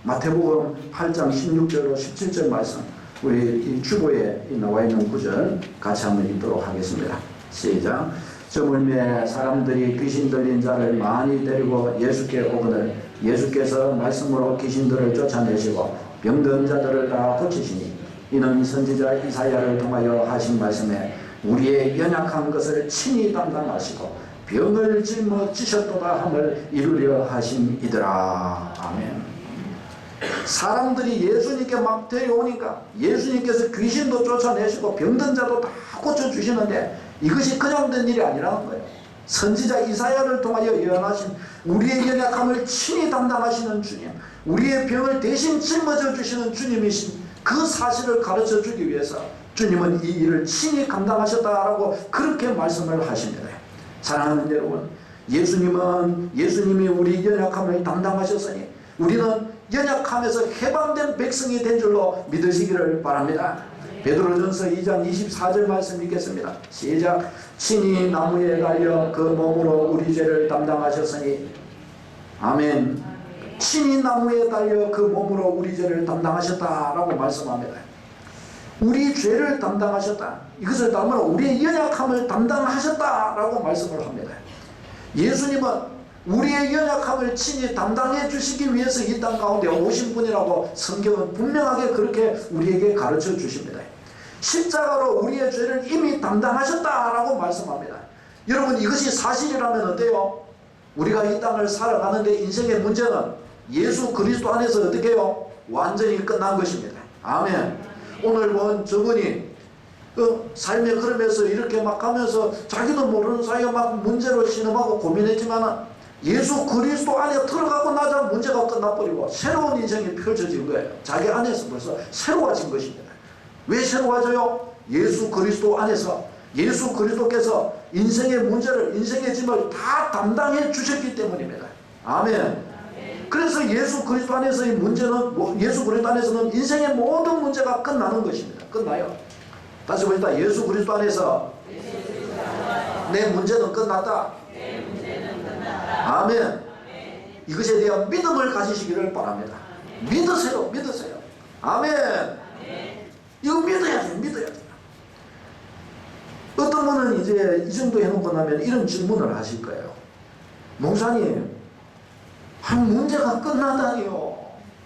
Speaker 1: 마태복음 8장 16절로 17절 말씀, 우리 이 주보에 나와 있는 구절 같이 한번 읽도록 하겠습니다. 시작. 저물매 사람들이 귀신 들린 자를 많이 데리고 예수께 오거늘 예수께서 말씀으로 귀신들을 쫓아내시고 병든 자들을 다 고치시니 이는 선지자 이사야를 통하여 하신 말씀에 우리의 연약한 것을 친히 담당하시고 병을 짊어지셨도다 함을 이루려 하심이더라. 아멘. 사람들이 예수님께 막 데려오니까 예수님께서 귀신도 쫓아내시고 병든 자도 다 고쳐주시는데 이것이 그냥 된 일이 아니라는 거예요. 선지자 이사야를 통하여 예언하신 우리의 연약함을 친히 담당하시는 주님, 우리의 병을 대신 짊어져 주시는 주님이신 그 사실을 가르쳐 주기 위해서 주님은 이 일을 친히 감당하셨다라고 그렇게 말씀을 하십니다. 사랑하는 여러분, 예수님이 우리 연약함을 담당하셨으니 우리는 연약함에서 해방된 백성이 된 줄로 믿으시기를 바랍니다. 베드로전서 2장 24절 말씀 읽겠습니다. 시작. 친히 나무에 달려 그 몸으로 우리 죄를 담당하셨으니 아멘. 친히 나무에 달려 그 몸으로 우리 죄를 담당하셨다라고 말씀합니다. 우리 죄를 담당하셨다. 이것을 담으로 우리의 연약함을 담당하셨다라고 말씀을 합니다. 예수님은 우리의 연약함을 친히 담당해 주시기 위해서 이 땅 가운데 오신 분이라고 성경은 분명하게 그렇게 우리에게 가르쳐 주십니다. 십자가로 우리의 죄를 이미 담당하셨다라고 말씀합니다. 여러분, 이것이 사실이라면 어때요? 우리가 이 땅을 살아가는데 인생의 문제는 예수 그리스도 안에서 어떻게 해요? 완전히 끝난 것입니다. 아멘. 오늘 본 저분이 삶의 흐름에서 이렇게 막 가면서 자기도 모르는 사이에 막 문제로 신음하고 고민했지만 예수 그리스도 안에 들어가고 나자 문제가 끝나버리고 새로운 인생이 펼쳐진 거예요. 자기 안에서 벌써 새로워진 것입니다. 왜 새로워져요? 예수 그리스도 안에서 예수 그리스도께서 인생의 문제를, 인생의 짐을 다 담당해 주셨기 때문입니다. 아멘. 그래서 예수 그리스도 안에서의 문제는, 예수 그리스도 안에서는 인생의 모든 문제가 끝나는 것입니다. 끝나요. 다시 보니까 예수 그리스도 안에서 내 문제는 끝났다. 아멘. 이것에 대한 믿음을 가지시기를 바랍니다. 믿으세요. 믿으세요. 아멘. 이거 믿어야 돼요. 믿어야 돼요. 어떤 분은 이제 이 정도 해놓고 나면 이런 질문을 하실 거예요. 목사님, 문제가 끝나다니요.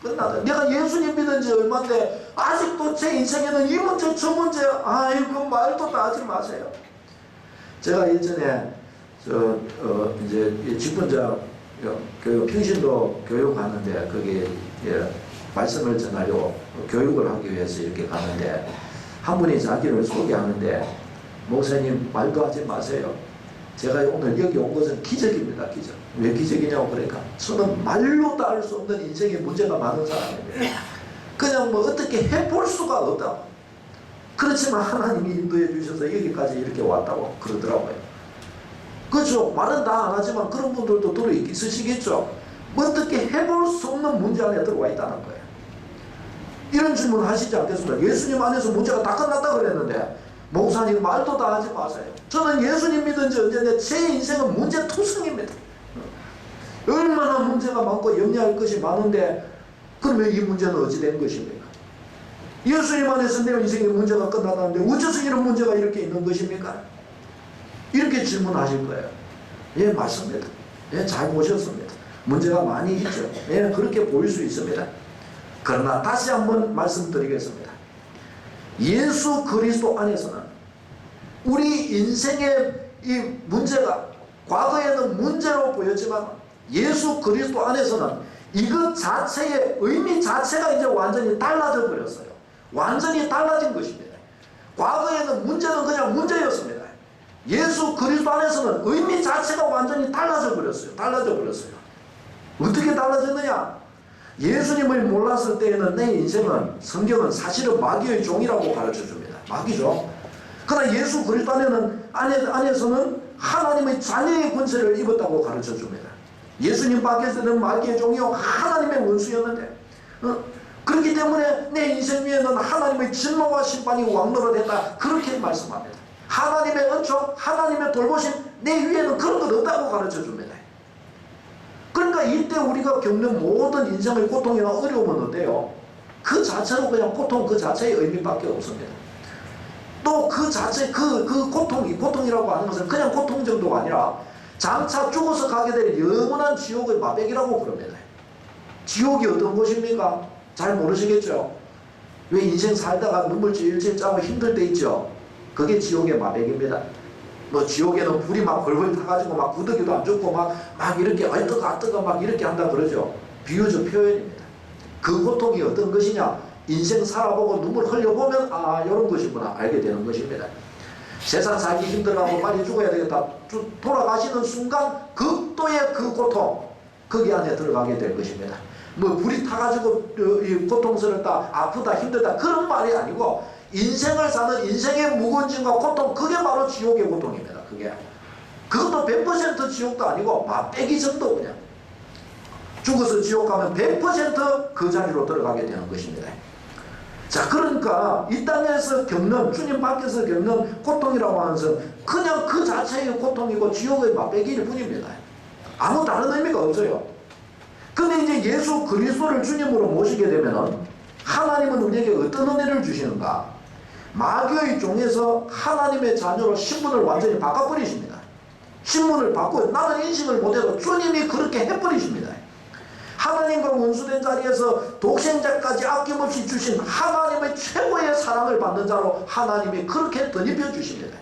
Speaker 1: 끝나다. 내가 예수님 믿은 지 얼마인데 아직도 제 인생에는 이 문제 저 문제 아이고 말도 다 하지 마세요. 제가 예전에 이제 직분자 교육 평신도 교육하는데 거기 말씀을 전하려고 교육을 하기 위해서 이렇게 가는데 한 분이 자기를 소개하는데 목사님 말도 하지 마세요. 제가 오늘 여기 온 것은 기적입니다. 기적. 왜 기적이냐고 그러니까 저는 말로 다 할 수 없는 인생에 문제가 많은 사람인데 그냥 뭐 어떻게 해볼 수가 없다고. 그렇지만 하나님이 인도해 주셔서 여기까지 이렇게 왔다고 그러더라고요. 그렇죠. 말은 다 안 하지만 그런 분들도 들어 있으시겠죠. 어떻게 해볼 수 없는 문제 안에 들어와 있다는 거예요. 이런 질문 하시지 않겠습니까? 예수님 안에서 문제가 다 끝났다 그랬는데 목사님 말도 다 하지 마세요. 저는 예수님 믿은 지 언제인데 제 인생은 문제투성입니다. 얼마나 문제가 많고 염려할 것이 많은데 그러면 이 문제는 어찌 된 것입니까? 예수님 안에서 내 인생의 문제가 끝났다는데 어째서 이런 문제가 이렇게 있는 것입니까? 이렇게 질문하실 거예요. 예, 맞습니다. 예, 잘 보셨습니다. 문제가 많이 있죠. 예, 그렇게 보일 수 있습니다. 그러나 다시 한번 말씀드리겠습니다. 예수 그리스도 안에서는 우리 인생의 이 문제가 과거에는 문제로 보였지만 예수 그리스도 안에서는 이것 자체의 의미 자체가 이제 완전히 달라져 버렸어요. 완전히 달라진 것입니다. 과거에는 문제는 그냥 문제였습니다. 예수 그리스도 안에서는 의미 자체가 완전히 달라져 버렸어요. 달라져 버렸어요. 어떻게 달라졌느냐? 예수님을 몰랐을 때에는 내 인생은 성경은 사실은 마귀의 종이라고 가르쳐 줍니다. 마귀죠. 그러나 예수 그리스도 안에서는 하나님의 자녀의 권세를 입었다고 가르쳐 줍니다. 예수님 밖에서는 마귀의 종이요 하나님의 원수였는데 그렇기 때문에 내 인생 위에는 하나님의 진노와 심판이 왕노릇했다 그렇게 말씀합니다. 하나님의 은총, 하나님의 돌보심 내 위에는 그런 것 없다고 가르쳐 줍니다. 그러니까 이때 우리가 겪는 모든 인생의 고통이나 어려움은 어때요? 그 자체로 그냥 고통 그 자체의 의미밖에 없습니다. 또 그 자체 그 고통이라고 하는 것은 그냥 고통 정도가 아니라 장차 죽어서 가게 될 영원한 지옥의 맛배기라고 부릅니다. 지옥이 어떤 곳입니까? 잘 모르시겠죠? 왜 인생 살다가 눈물 질질 짜고 힘들 때 있죠? 그게 지옥의 맛배기입니다. 뭐 지옥에는 불이 막 벌벌 타가지고 막 구더기도 안 좋고 막 이렇게 뜨거 막 이렇게 한다 그러죠. 비유적 표현입니다. 그 고통이 어떤 것이냐? 인생 살아보고 눈물 흘려보면 이런 것이구나 알게 되는 것입니다. 세상 살기 힘들어하고 빨리 죽어야 되겠다. 돌아가시는 순간 극도의 그 고통 거기 안에 들어가게 될 것입니다. 뭐 불이 타가지고 고통스럽다 아프다 힘들다 그런 말이 아니고 인생을 사는 인생의 무거움과 고통 그게 바로 지옥의 고통입니다. 그것도 100% 지옥도 아니고 맛배기 정도 그냥 죽어서 지옥 가면 100% 그 자리로 들어가게 되는 것입니다. 자, 그러니까 이 땅에서 겪는 주님 밖에서 겪는 고통이라고 하는 것은 그냥 그 자체의 고통이고 지옥의 맛배기일 뿐입니다. 아무 다른 의미가 없어요. 근데 이제 예수 그리스도를 주님으로 모시게 되면은 하나님은 우리에게 어떤 은혜를 주시는가? 마귀의 종에서 하나님의 자녀로 신분을 완전히 바꿔버리십니다. 신분을 바꿔 나는 인식을 못해도 주님이 그렇게 해버리십니다. 하나님과 원수된 자리에서 독생자까지 아낌없이 주신 하나님의 최고의 사랑을 받는 자로 하나님이 그렇게 덧입혀 주십니다.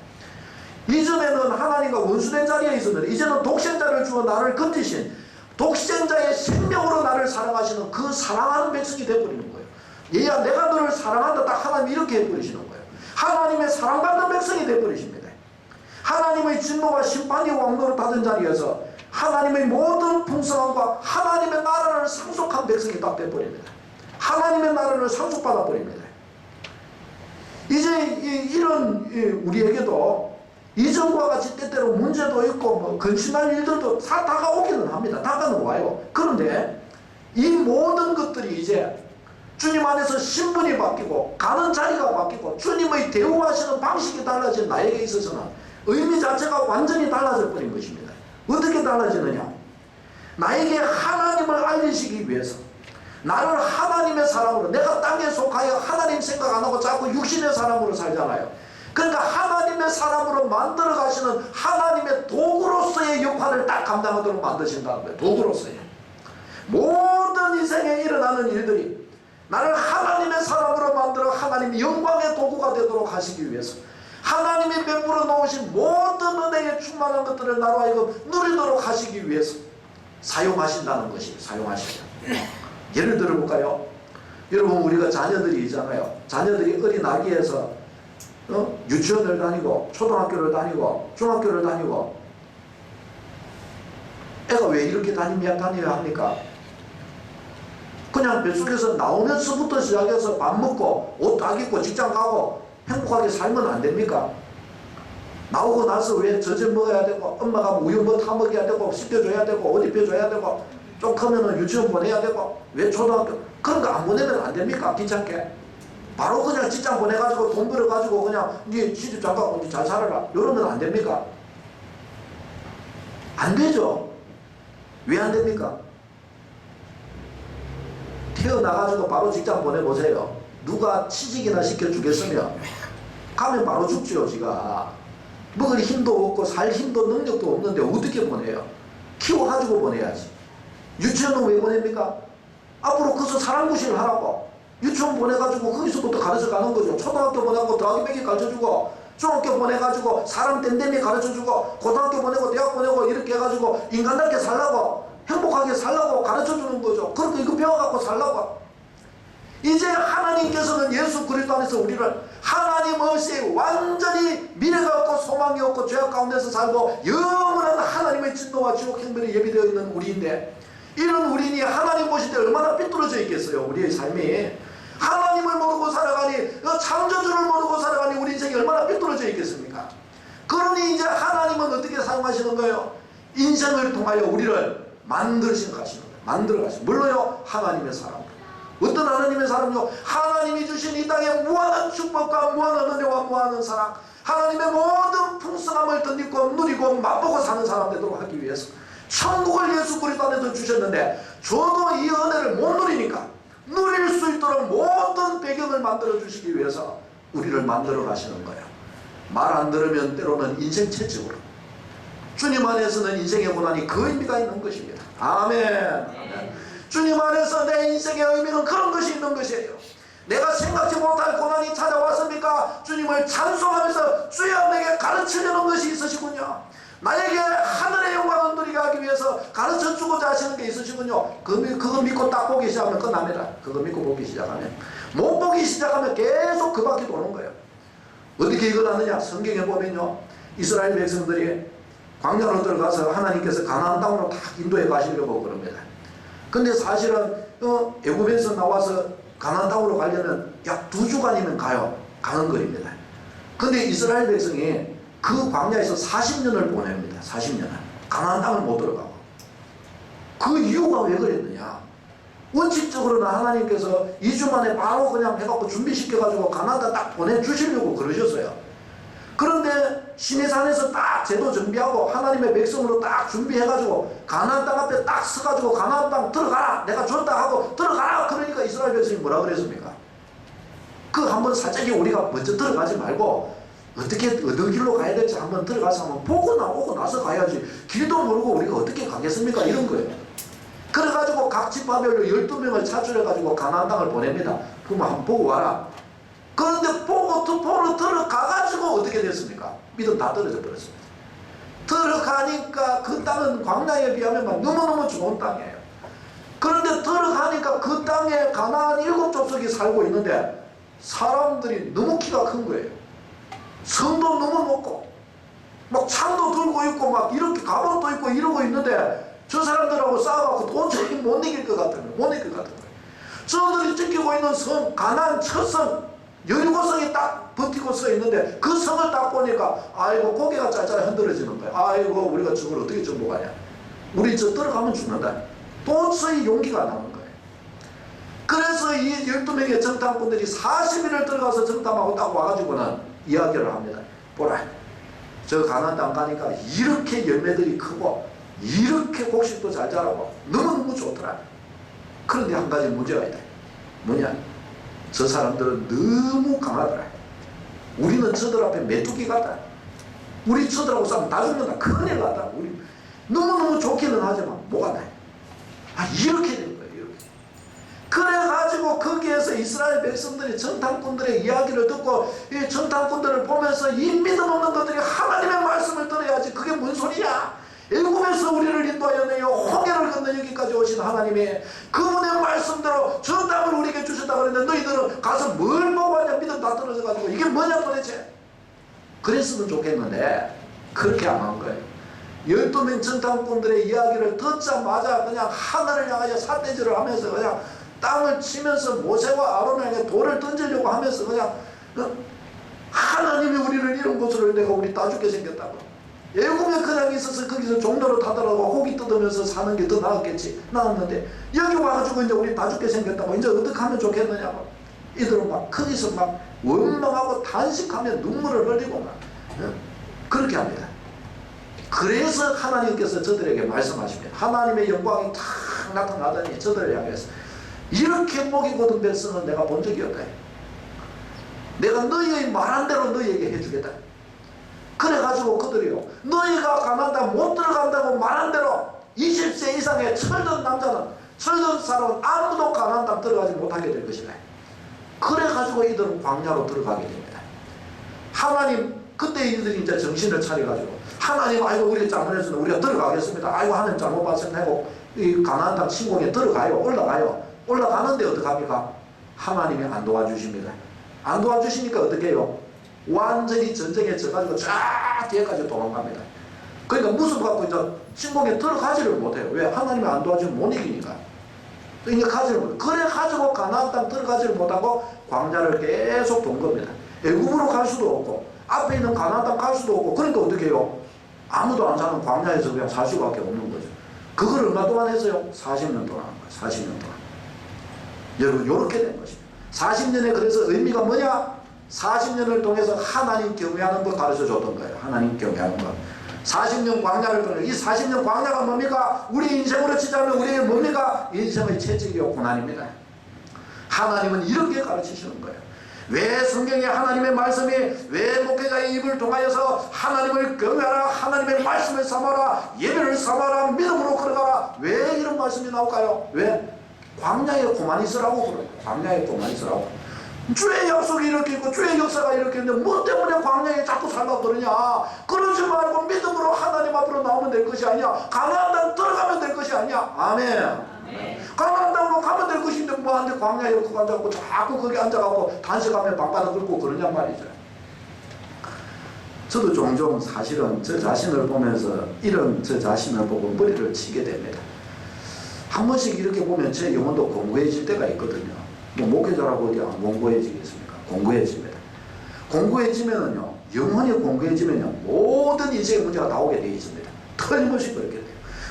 Speaker 1: 이전에는 하나님과 원수된 자리에 있었는데 이제는 독생자를 주어 나를 건지신 독생자의 생명으로 나를 사랑하시는 그 사랑하는 백성이 되어버리는 거예요. 얘야 내가 너를 사랑한다 딱 하나님이 이렇게 해버리시는 거예요. 하나님의 사랑받는 백성이 되어버리십니다. 하나님의 진노와 심판이 왕노릇하던 자리에서 하나님의 모든 풍성함과 하나님의 나라를 상속한 백성이 딱 돼버립니다. 하나님의 나라를 상속받아 버립니다. 이제 이런 우리에게도 이전과 같이 때때로 문제도 있고 뭐 근심할 일들도 다 다가오기는 합니다. 다가는 와요. 그런데 이 모든 것들이 이제 주님 안에서 신분이 바뀌고 가는 자리가 바뀌고 주님의 대우하시는 방식이 달라진 나에게 있어서는 의미 자체가 완전히 달라져 버린 것입니다. 어떻게 달라지느냐? 나에게 하나님을 알리시기 위해서 나를 하나님의 사람으로 내가 땅에 속하여 하나님 생각 안 하고 자꾸 육신의 사람으로 살잖아요. 그러니까 하나님의 사람으로 만들어 가시는 하나님의 도구로서의 역할을 딱 감당하도록 만드신다는 거예요. 도구로서의 모든 인생에 일어나는 일들이
Speaker 3: 나를 하나님의 사람으로 만들어 하나님의 영광의 도구가 되도록 하시기 위해서, 하나님이 베풀어 놓으신 모든 은혜에 충만한 것들을 나로 하여금 누리도록 하시기 위해서 사용하신다는 것이, 사용하시죠. 예를 들어볼까요? 여러분, 우리가 자녀들이 있잖아요. 자녀들이 어린 아기에서 유치원을 다니고 초등학교를 다니고 중학교를 다니고, 애가 왜 이렇게 다녀야 합니까? 그냥 뱃속에서 나오면서부터 시작해서 밥 먹고 옷 딱 입고 직장 가고 행복하게 살면 안 됩니까? 나오고 나서 왜 젖을 먹어야 되고, 엄마가 우유 뭐 타 먹여야 되고, 씻겨줘야 되고, 옷 입혀줘야 되고, 좀 크면은 유치원 보내야 되고, 왜 초등학교, 그런 거 안 보내면 안 됩니까? 귀찮게. 바로 그냥 직장 보내가지고 돈 벌어가지고 그냥 니 시집 잘 가고 니 잘 살아라, 이러면 안 됩니까? 안 되죠. 왜 안 됩니까? 태어나가지고 바로 직장 보내보세요. 누가 취직이나 시켜주겠으며? 가면 바로 죽지요. 지가 먹을 힘도 없고 살 힘도 능력도 없는데 어떻게 보내요? 키워가지고 보내야지. 유치원은 왜 보냅니까? 앞으로 거기서 사랑구실을 하라고. 유치원 보내가지고 거기서부터 가르쳐 가는 거죠. 초등학교 보내고 더하기 빼기 가르쳐주고, 중학교 보내가지고 사람 댐댐이 가르쳐주고, 고등학교 보내고 대학 보내고 이렇게 해가지고 인간답게 살라고, 행복하게 살라고 가르쳐주는 거죠. 그러니까 이거 배워갖고 살라고. 이제 하나님께서는 예수 그리스도 안에서 우리를 하나님 없이 완전히 미래가 없고 소망이 없고 죄악 가운데서 살고 영원한 하나님의 진노와 지옥 형벌이 예비되어 있는 우리인데, 이런 우리니 하나님 보실 때 얼마나 삐뚤어져 있겠어요. 우리의 삶이 하나님을 모르고 살아가니, 창조주를 모르고 살아가니 우리 인생이 얼마나 삐뚤어져 있겠습니까? 그러니 이제 하나님은 어떻게 사용하시는 거예요? 인생을 통하여 우리를 만드신 가시는 거예요. 만들어 가시는. 물론요, 하나님의 사람. 어떤 하나님의 사람요? 하나님이 주신 이 땅에 무한한 축복과 무한한 은혜와 무한한 사랑, 하나님의 모든 풍성함을 덧입고 누리고 맛보고 사는 사람 되도록 하기 위해서 천국을 예수 그리스도 안에서 주셨는데, 저도 이 은혜를 못 누리니까 누릴 수 있도록 모든 배경을 만들어 주시기 위해서 우리를 만들어 가시는 거예요. 말 안 들으면 때로는 인생 채찍으로, 주님 안에서는 인생의 고난이 그 의미가 있는 것입니다. 아멘. 주님 안에서 내 인생의 의미는 그런 것이 있는 것이에요. 내가 생각지 못할 고난이 찾아왔습니까? 주님을 찬송하면서 주여 내게 가르치려는 것이 있으시군요. 나에게 하늘의 영광을 누리게 하기 위해서 가르쳐주고자 하시는 게 있으시군요. 그거 믿고 딱 보기 시작하면 끝납니다. 그거 믿고 보기 시작하면, 못 보기 시작하면 계속 그 바퀴 도는 거예요. 어떻게 이걸 하느냐? 성경에 보면요, 이스라엘 백성들이 광야로 들어가서 하나님께서 가나안 땅으로 딱 인도해 가시려고 그럽니다. 근데 사실은 애굽에서 나와서 가나안 땅으로 가려면 약 2주간이면 가는 거입니다. 근데 이스라엘 백성이 그 광야에서 40년을 보냅니다. 40년을. 가나안 땅을 못 들어가고. 그 이유가 왜 그랬느냐? 원칙적으로는 하나님께서 2주 만에 바로 그냥 해갖고 준비시켜가지고 가나안 땅 딱 보내주시려고 그러셨어요. 그런데 시내산에서 딱 제도 정비하고 하나님의 백성으로 딱 준비해가지고 가나안 땅 앞에 딱 서가지고 가나안 땅 들어가라, 내가 줬다 하고 들어가라. 그러니까 이스라엘 백성이 뭐라 그랬습니까? 그 한번 살짝이 우리가 먼저 들어가지 말고 어떻게 어느 길로 가야 될지 한번 들어가서 한번 보고 나오고 나서 가야지, 길도 모르고 우리가 어떻게 가겠습니까? 이런 거예요. 그래가지고 각 지파별로 12명을 차출해가지고 가나안 땅을 보냅니다. 그러면 한번 보고 와라. 그런데 보고 투포로 들어가가지고 어떻게 됐습니까? 믿음 다 떨어져 버렸습니다. 들어가니까 그 땅은 광야에 비하면 너무너무 좋은 땅이에요. 그런데 들어가니까 그 땅에 가나안 7족속이 살고 있는데 사람들이 너무 키가 큰 거예요. 성도 너무 높고 막 창도 들고 있고 막 이렇게 갑옷도 입고 이러고 있는데 저 사람들하고 싸워갖고 도저히 못 이길 것 같은 거예요. 못 이길 것 같은 거예요. 저들이 지키고 있는 성, 가나안 첫 성, 여리고성이 딱 버티고 서 있는데 그 성을 딱 보니까 아이고 고개가 짤짤 흔들어지는 거예요. 아이고 우리가 저걸 어떻게 정복하냐. 우리 저 들어가면 죽는다. 도저히 용기가 안 나는 거예요. 그래서 이 12명의 정탐꾼들이 40일을 들어가서 정탐하고 딱 와가지고는 이야기를 합니다. 보라, 저 가나안 땅 가니까 이렇게 열매들이 크고 이렇게 곡식도 잘 자라고 너무너무 좋더라. 그런데 한 가지 문제가 있다. 뭐냐? 저 사람들은 너무 강하더라. 우리는 저들 앞에 메뚜기 같다. 우리 저들하고 싸우면 다 죽는다. 큰일 났다. 우리 너무너무 좋기는 하지만 뭐가 나? 이렇게 되는 거예요. 이렇게. 그래가지고 거기에서 이스라엘 백성들이 정탐꾼들의 이야기를 듣고 이 정탐꾼들을 보면서 이 믿음 없는 것들이 하나님의 말씀을 들어야지 그게 뭔 소리냐. 애굽에서 우리를 인도하여 내요 홍해를 건너 여기까지 오신 하나님이 그분의 말씀대로 정답을 우리에게 주셨다고 그랬는데 너희들은 가서 뭘 보고 하냐. 믿음 다 떨어져가지고 이게 뭐냐 도대체. 그랬으면 좋겠는데 그렇게 안 한 거예요. 12명 정탐꾼들의 이야기를 듣자마자 그냥 하늘을 향하여 삿대질을 하면서 그냥 땅을 치면서 모세와 아론에게 돌을 던지려고 하면서 그냥 하나님이 우리를 이런 곳으로 내가 우리 다 죽게 생겼다고. 애굽에 그냥 있어서 거기서 종로로 타더라도 고기 뜯으면서 사는 게 더 나았는데 여기 와가지고 이제 우리 다 죽게 생겼다고. 이제 어떻게 하면 좋겠느냐고. 이들은 막 거기서 막 원망하고 단식하며 눈물을 흘리고 막 그렇게 합니다. 그래서 하나님께서 저들에게 말씀하십니다. 하나님의 영광이 탁 나타나더니 저들을 향해서 이렇게 목이 곧은 백성은 내가 본 적이 없다. 내가 너희의 말한 대로 너희에게 해주겠다. 그래가지고 그들이요 너희가 가나안 땅 못 들어간다고 말한 대로 20세 이상의 철든 남자는 철든 사람은 아무도 가나안 땅 들어가지 못하게 될 것이다. 그래가지고 이들은 광야로 들어가게 됩니다. 하나님 그때 이들이 이제 정신을 차려가지고 하나님 아이고 우리 잘못했으면 우리가 들어가겠습니다. 아이고 하나님 잘못 봤습니다 하고 이 가나안 땅 침공에 들어가요. 올라가는데 어떡합니까? 하나님이 안 도와주십니다. 안 도와주시니까 어떻게 해요? 완전히 전쟁에 져가지고 쫙 뒤에까지 도망갑니다. 그러니까 무슨 갖고 이제 침공에 들어가지를 못해요. 왜? 하나님이 안 도와주면 못 이기니까. 그러니까 가지를 못해요. 그래 가지고 가나안 땅 들어가지를 못하고 광야를 계속 돈 겁니다. 애굽으로 갈 수도 없고 앞에 있는 가나안 땅 갈 수도 없고 그러니까 어떻게 해요? 아무도 안 사는 광야에서 그냥 살 수밖에 없는 거죠. 그걸 얼마 동안 했어요? 40년 동안 한 거예요. 40년 동안. 여러분 이렇게 된 것입니다. 40년에 그래서 의미가 뭐냐? 40년을 통해서 하나님 경외하는 것 가르쳐 줬던 거예요. 하나님 경외하는 것. 40년 광야를 통해서 이 40년 광야가 뭡니까? 우리 인생으로 치자면 우리의 뭡니까? 인생의 채찍이요 고난입니다. 하나님은 이렇게 가르치시는 거예요. 왜 성경에 하나님의 말씀이 왜 목회자의 입을 통하여서 하나님을 경외하라 하나님의 말씀을 삼아라 예배를 삼아라 믿음으로 걸어가라 왜 이런 말씀이 나올까요? 왜? 광야에 고만 있으라고 그래요. 광야에 고만 있으라고. 주의 약속이 이렇게 있고 주의 역사가 이렇게 있는데 뭐 때문에 광야에 자꾸 살라고 그러냐. 그러지 말고 믿음으로 하나님 앞으로 나오면 될 것이 아니야. 가나안 땅 들어가면 될 것이 아니야. 아멘. 가나안 땅으로 가면 될 것인데 뭐한테 광야에 이렇게 앉아갖고 자꾸 거기 앉아갖고 단식하며 방바닥 긁고 그러냔 말이죠. 저도 종종 사실은 저 자신을 보면서 이런 저 자신을 보고 머리를 치게 됩니다. 한 번씩 이렇게 보면 제 영혼도 공고해질 때가 있거든요. 뭐 목회자라고 어디 안 공고해지겠습니까? 공고해집니다. 공고해지면은요, 영혼이 공고해지면요, 모든 인생의 문제가 다 오게 되어 있습니다. 틀림없이 그렇게 돼요.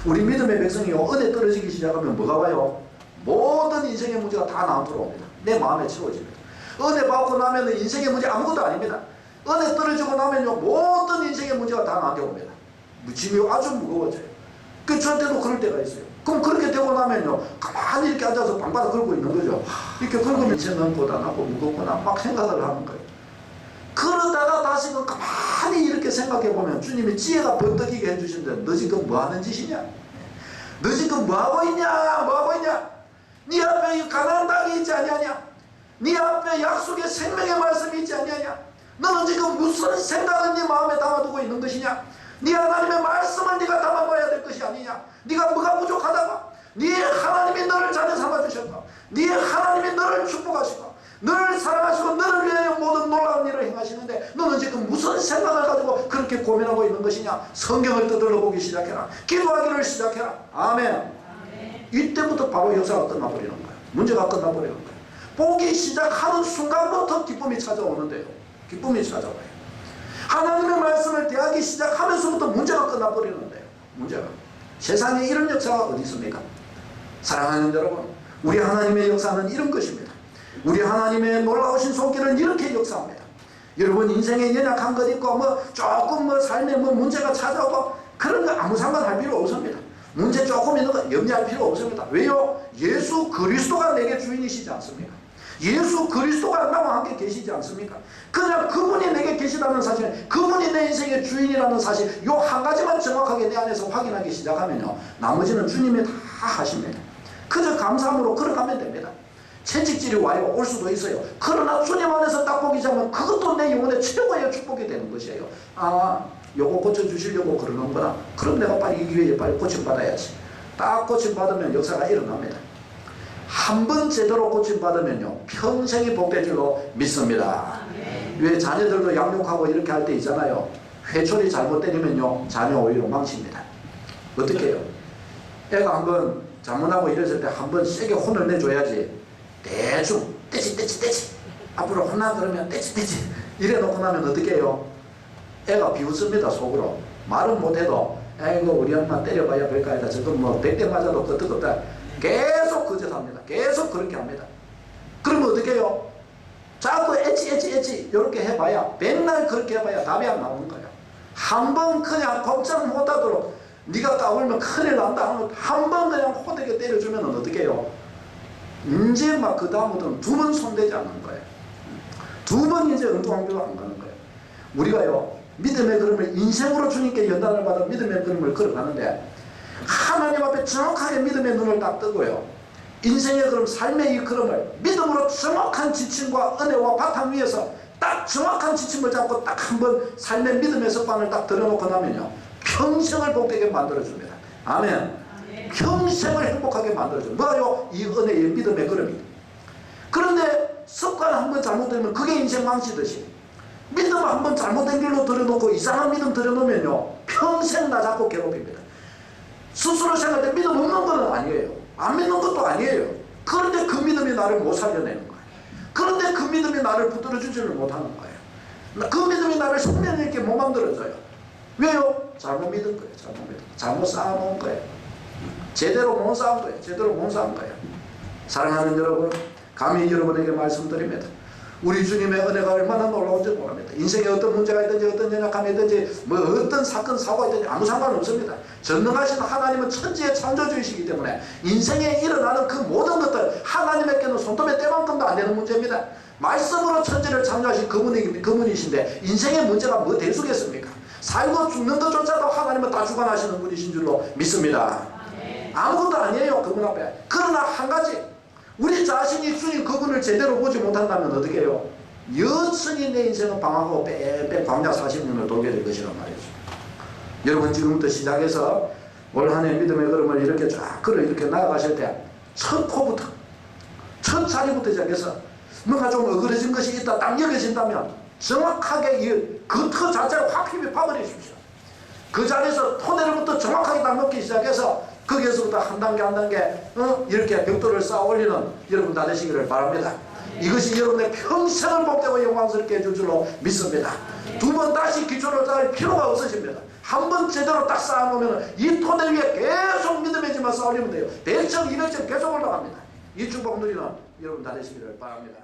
Speaker 3: 우리 믿음의 백성이 은혜 떨어지기 시작하면 뭐가 와요? 모든 인생의 문제가 다 나한테로 옵니다. 내 마음에 채워집니다. 은혜 받고 나면 인생의 문제 아무것도 아닙니다. 은혜 떨어지고 나면요, 모든 인생의 문제가 다 나한테 옵니다. 짐이 아주 무거워져요. 그 저한테도 그럴 때가 있어요. 그럼 그렇게 되고 나면요, 가만히 이렇게 앉아서 방바닥 걸고 있는 거죠. 이렇게 긁으면 인생은 고단하고 무겁구나 막 생각을 하는 거예요. 그러다가 다시금 가만히 이렇게 생각해 보면 주님이 지혜가 번뜩이게 해주신데 너 지금 뭐 하는 짓이냐? 너 지금 뭐 하고 있냐? 뭐 하고 있냐? 네 앞에 이 가나안 땅이 있지 아니하냐? 네 앞에 약속의 생명의 말씀이 있지 아니하냐? 너는 지금 무슨 생각을 네 마음에 담아두고 있는 것이냐? 네 하나님의 말씀을 네가 담아봐야 될 것이 아니냐? 네가 뭐가 부족하다고? 네 하나님이 너를 자녀 삼아주셨다. 네 하나님이 너를 축복하시고 너를 사랑하시고 너를 위하여 모든 놀라운 일을 행하시는데 너는 지금 무슨 생각을 가지고 그렇게 고민하고 있는 것이냐? 성경을 떠들러 보기 시작해라. 기도하기를 시작해라. 아멘. 이때부터 바로 역사가 끝나버리는 거예요. 문제가 끝나버리는 거예요. 보기 시작하는 순간부터 기쁨이 찾아오는데요. 기쁨이 찾아와요. 하나님의 말씀을 대하기 시작하면서부터 문제가 끝나버리는데요. 문제가. 세상에 이런 역사가 어디 있습니까? 사랑하는 여러분, 우리 하나님의 역사는 이런 것입니다. 우리 하나님의 놀라우신 손길은 이렇게 역사합니다. 여러분 인생에 연약한 것 있고 뭐 조금 뭐 삶에 뭐 문제가 찾아오고 그런 거 아무 상관할 필요 없습니다. 문제 조금 있는 거 염려할 필요 없습니다. 왜요? 예수 그리스도가 내게 주인이시지 않습니까? 예수 그리스도가 나와 함께 계시지 않습니까? 그냥 그분이 내게 계시다는 사실, 그분이 내 인생의 주인이라는 사실, 요 한 가지만 정확하게 내 안에서 확인하기 시작하면요, 나머지는 주님이 다 하십니다. 그저 감사함으로 걸어가면 됩니다. 채찍질이 와요. 올 수도 있어요. 그러나 주님 안에서 딱 보기 자면 그것도 내 영혼의 최고의 축복이 되는 것이에요. 아, 요거 고쳐주시려고 그러는구나. 그럼 내가 빨리 이 기회에 빨리 고침받아야지. 딱 고침받으면 역사가 일어납니다. 한 번 제대로 고침받으면요, 평생이 복될 줄로 믿습니다. 왜 자녀들도 양육하고 이렇게 할 때 있잖아요. 회초리 잘못 때리면요, 자녀 오히려 망칩니다. 어떻게 해요? 애가 한번 잘못하고 이랬을 때 한번 세게 혼을 내줘야지. 대충 떼지 앞으로 혼나 그러면 떼지 이래 놓고 나면 어떻게 해요? 애가 비웃습니다. 속으로. 말은 못해도 아이고 우리 엄마 때려봐야 별거 아니다. 저건 뭐 100대 맞아도 끄떡끄떡 계속 거짓합니다. 계속 그렇게 합니다. 그러면 어떻게 해요? 자꾸 엣지 이렇게 해봐야, 맨날 그렇게 해봐야 답이 안 나오는 거예요. 한 번 그냥 걱정 못하도록 네가 까불면 큰일 난다 하면 한 번 그냥 호되게 때려주면 어떻게 해요? 이제 막 그 다음부터는 두 번 손대지 않는 거예요. 두 번 이제 엉뚱한길로 안 가는 거예요. 우리가요, 믿음의 걸음을 인생으로 주님께 연단을 받아 믿음의 걸음을 걸어가는데, 하나님 앞에 정확하게 믿음의 눈을 딱 뜨고요, 인생의 걸음, 삶의 이 걸음을 믿음으로 정확한 지침과 은혜와 바탕 위에서 딱 정확한 지침을 잡고 딱 한번 삶의 믿음의 습관을 딱 들여놓고 나면요, 평생을 복되게 만들어줍니다. 아멘. 평생을 행복하게 만들어줍니다. 뭐요? 이 은혜의 믿음의 걸음이. 그런데 습관 한번 잘못되면 그게 인생 망치듯이, 믿음 한번 잘못된 길로 들여놓고 이상한 믿음 들여놓으면요, 평생 나 잡고 괴롭힙니다. 스스로 생각할 때 믿음 없는 건 아니에요. 안 믿는 것도 아니에요. 그런데 그 믿음이 나를 못 살려내는 거예요. 그런데 그 믿음이 나를 붙들어주지를 못하는 거예요. 그 믿음이 나를 생명 있게 못 만들어줘요. 왜요? 잘못 믿은 거예요. 잘못 쌓아놓은 거예요. 제대로 못 쌓은 거예요. 제대로 못 쌓은 거예요. 사랑하는 여러분, 감히 여러분에게 말씀드립니다. 우리 주님의 은혜가 얼마나 놀라운지 모릅니다. 인생에 어떤 문제가 있든지 어떤 연약함이 있든지 뭐 어떤 사건 사고가 있든지 아무 상관없습니다. 전능하신 하나님은 천지의 창조주이시기 때문에 인생에 일어나는 그 모든 것들 하나님에게는 손톱의 때만큼도 안 되는 문제입니다. 말씀으로 천지를 창조하신 그분이신데 인생의 문제가 뭐 될 수겠습니까? 살고 죽는 것조차도 하나님은 다 주관하시는 분이신 줄로 믿습니다. 아무것도 아니에요, 그분 앞에. 그러나 한 가지, 우리 자신이 주님 그분을 제대로 보지 못한다면 어떻게 해요? 여전히 내 인생은 방황하고 뺑뺑 광야 40년을 돌게 될 것이란 말이죠. 여러분, 지금부터 시작해서 올 한 해 믿음의 걸음을 이렇게 쫙 걸어 이렇게 나아가실 때 첫 코부터, 첫 자리부터 시작해서 뭔가 좀 어그러진 것이 있다 딱 여겨진다면 정확하게 그 터 자체를 확 휘파버리십시오. 그 자리에서 토대로부터 정확하게 딱 놓기 시작해서 거기에서부터 한 단계 한 단계 이렇게 벽돌을 쌓아 올리는 여러분 다 되시기를 바랍니다. 이것이 여러분의 평생을 복되고 영광스럽게 해줄 줄로 믿습니다. 두 번 다시 기초를 쌓을 필요가 없으십니다. 한 번 제대로 딱 쌓아놓으면 이 토대 위에 계속 믿음의 지만 쌓아 올리면 돼요. 100점 200점 계속 올라갑니다. 이 축복 누리는 여러분 다 되시기를 바랍니다.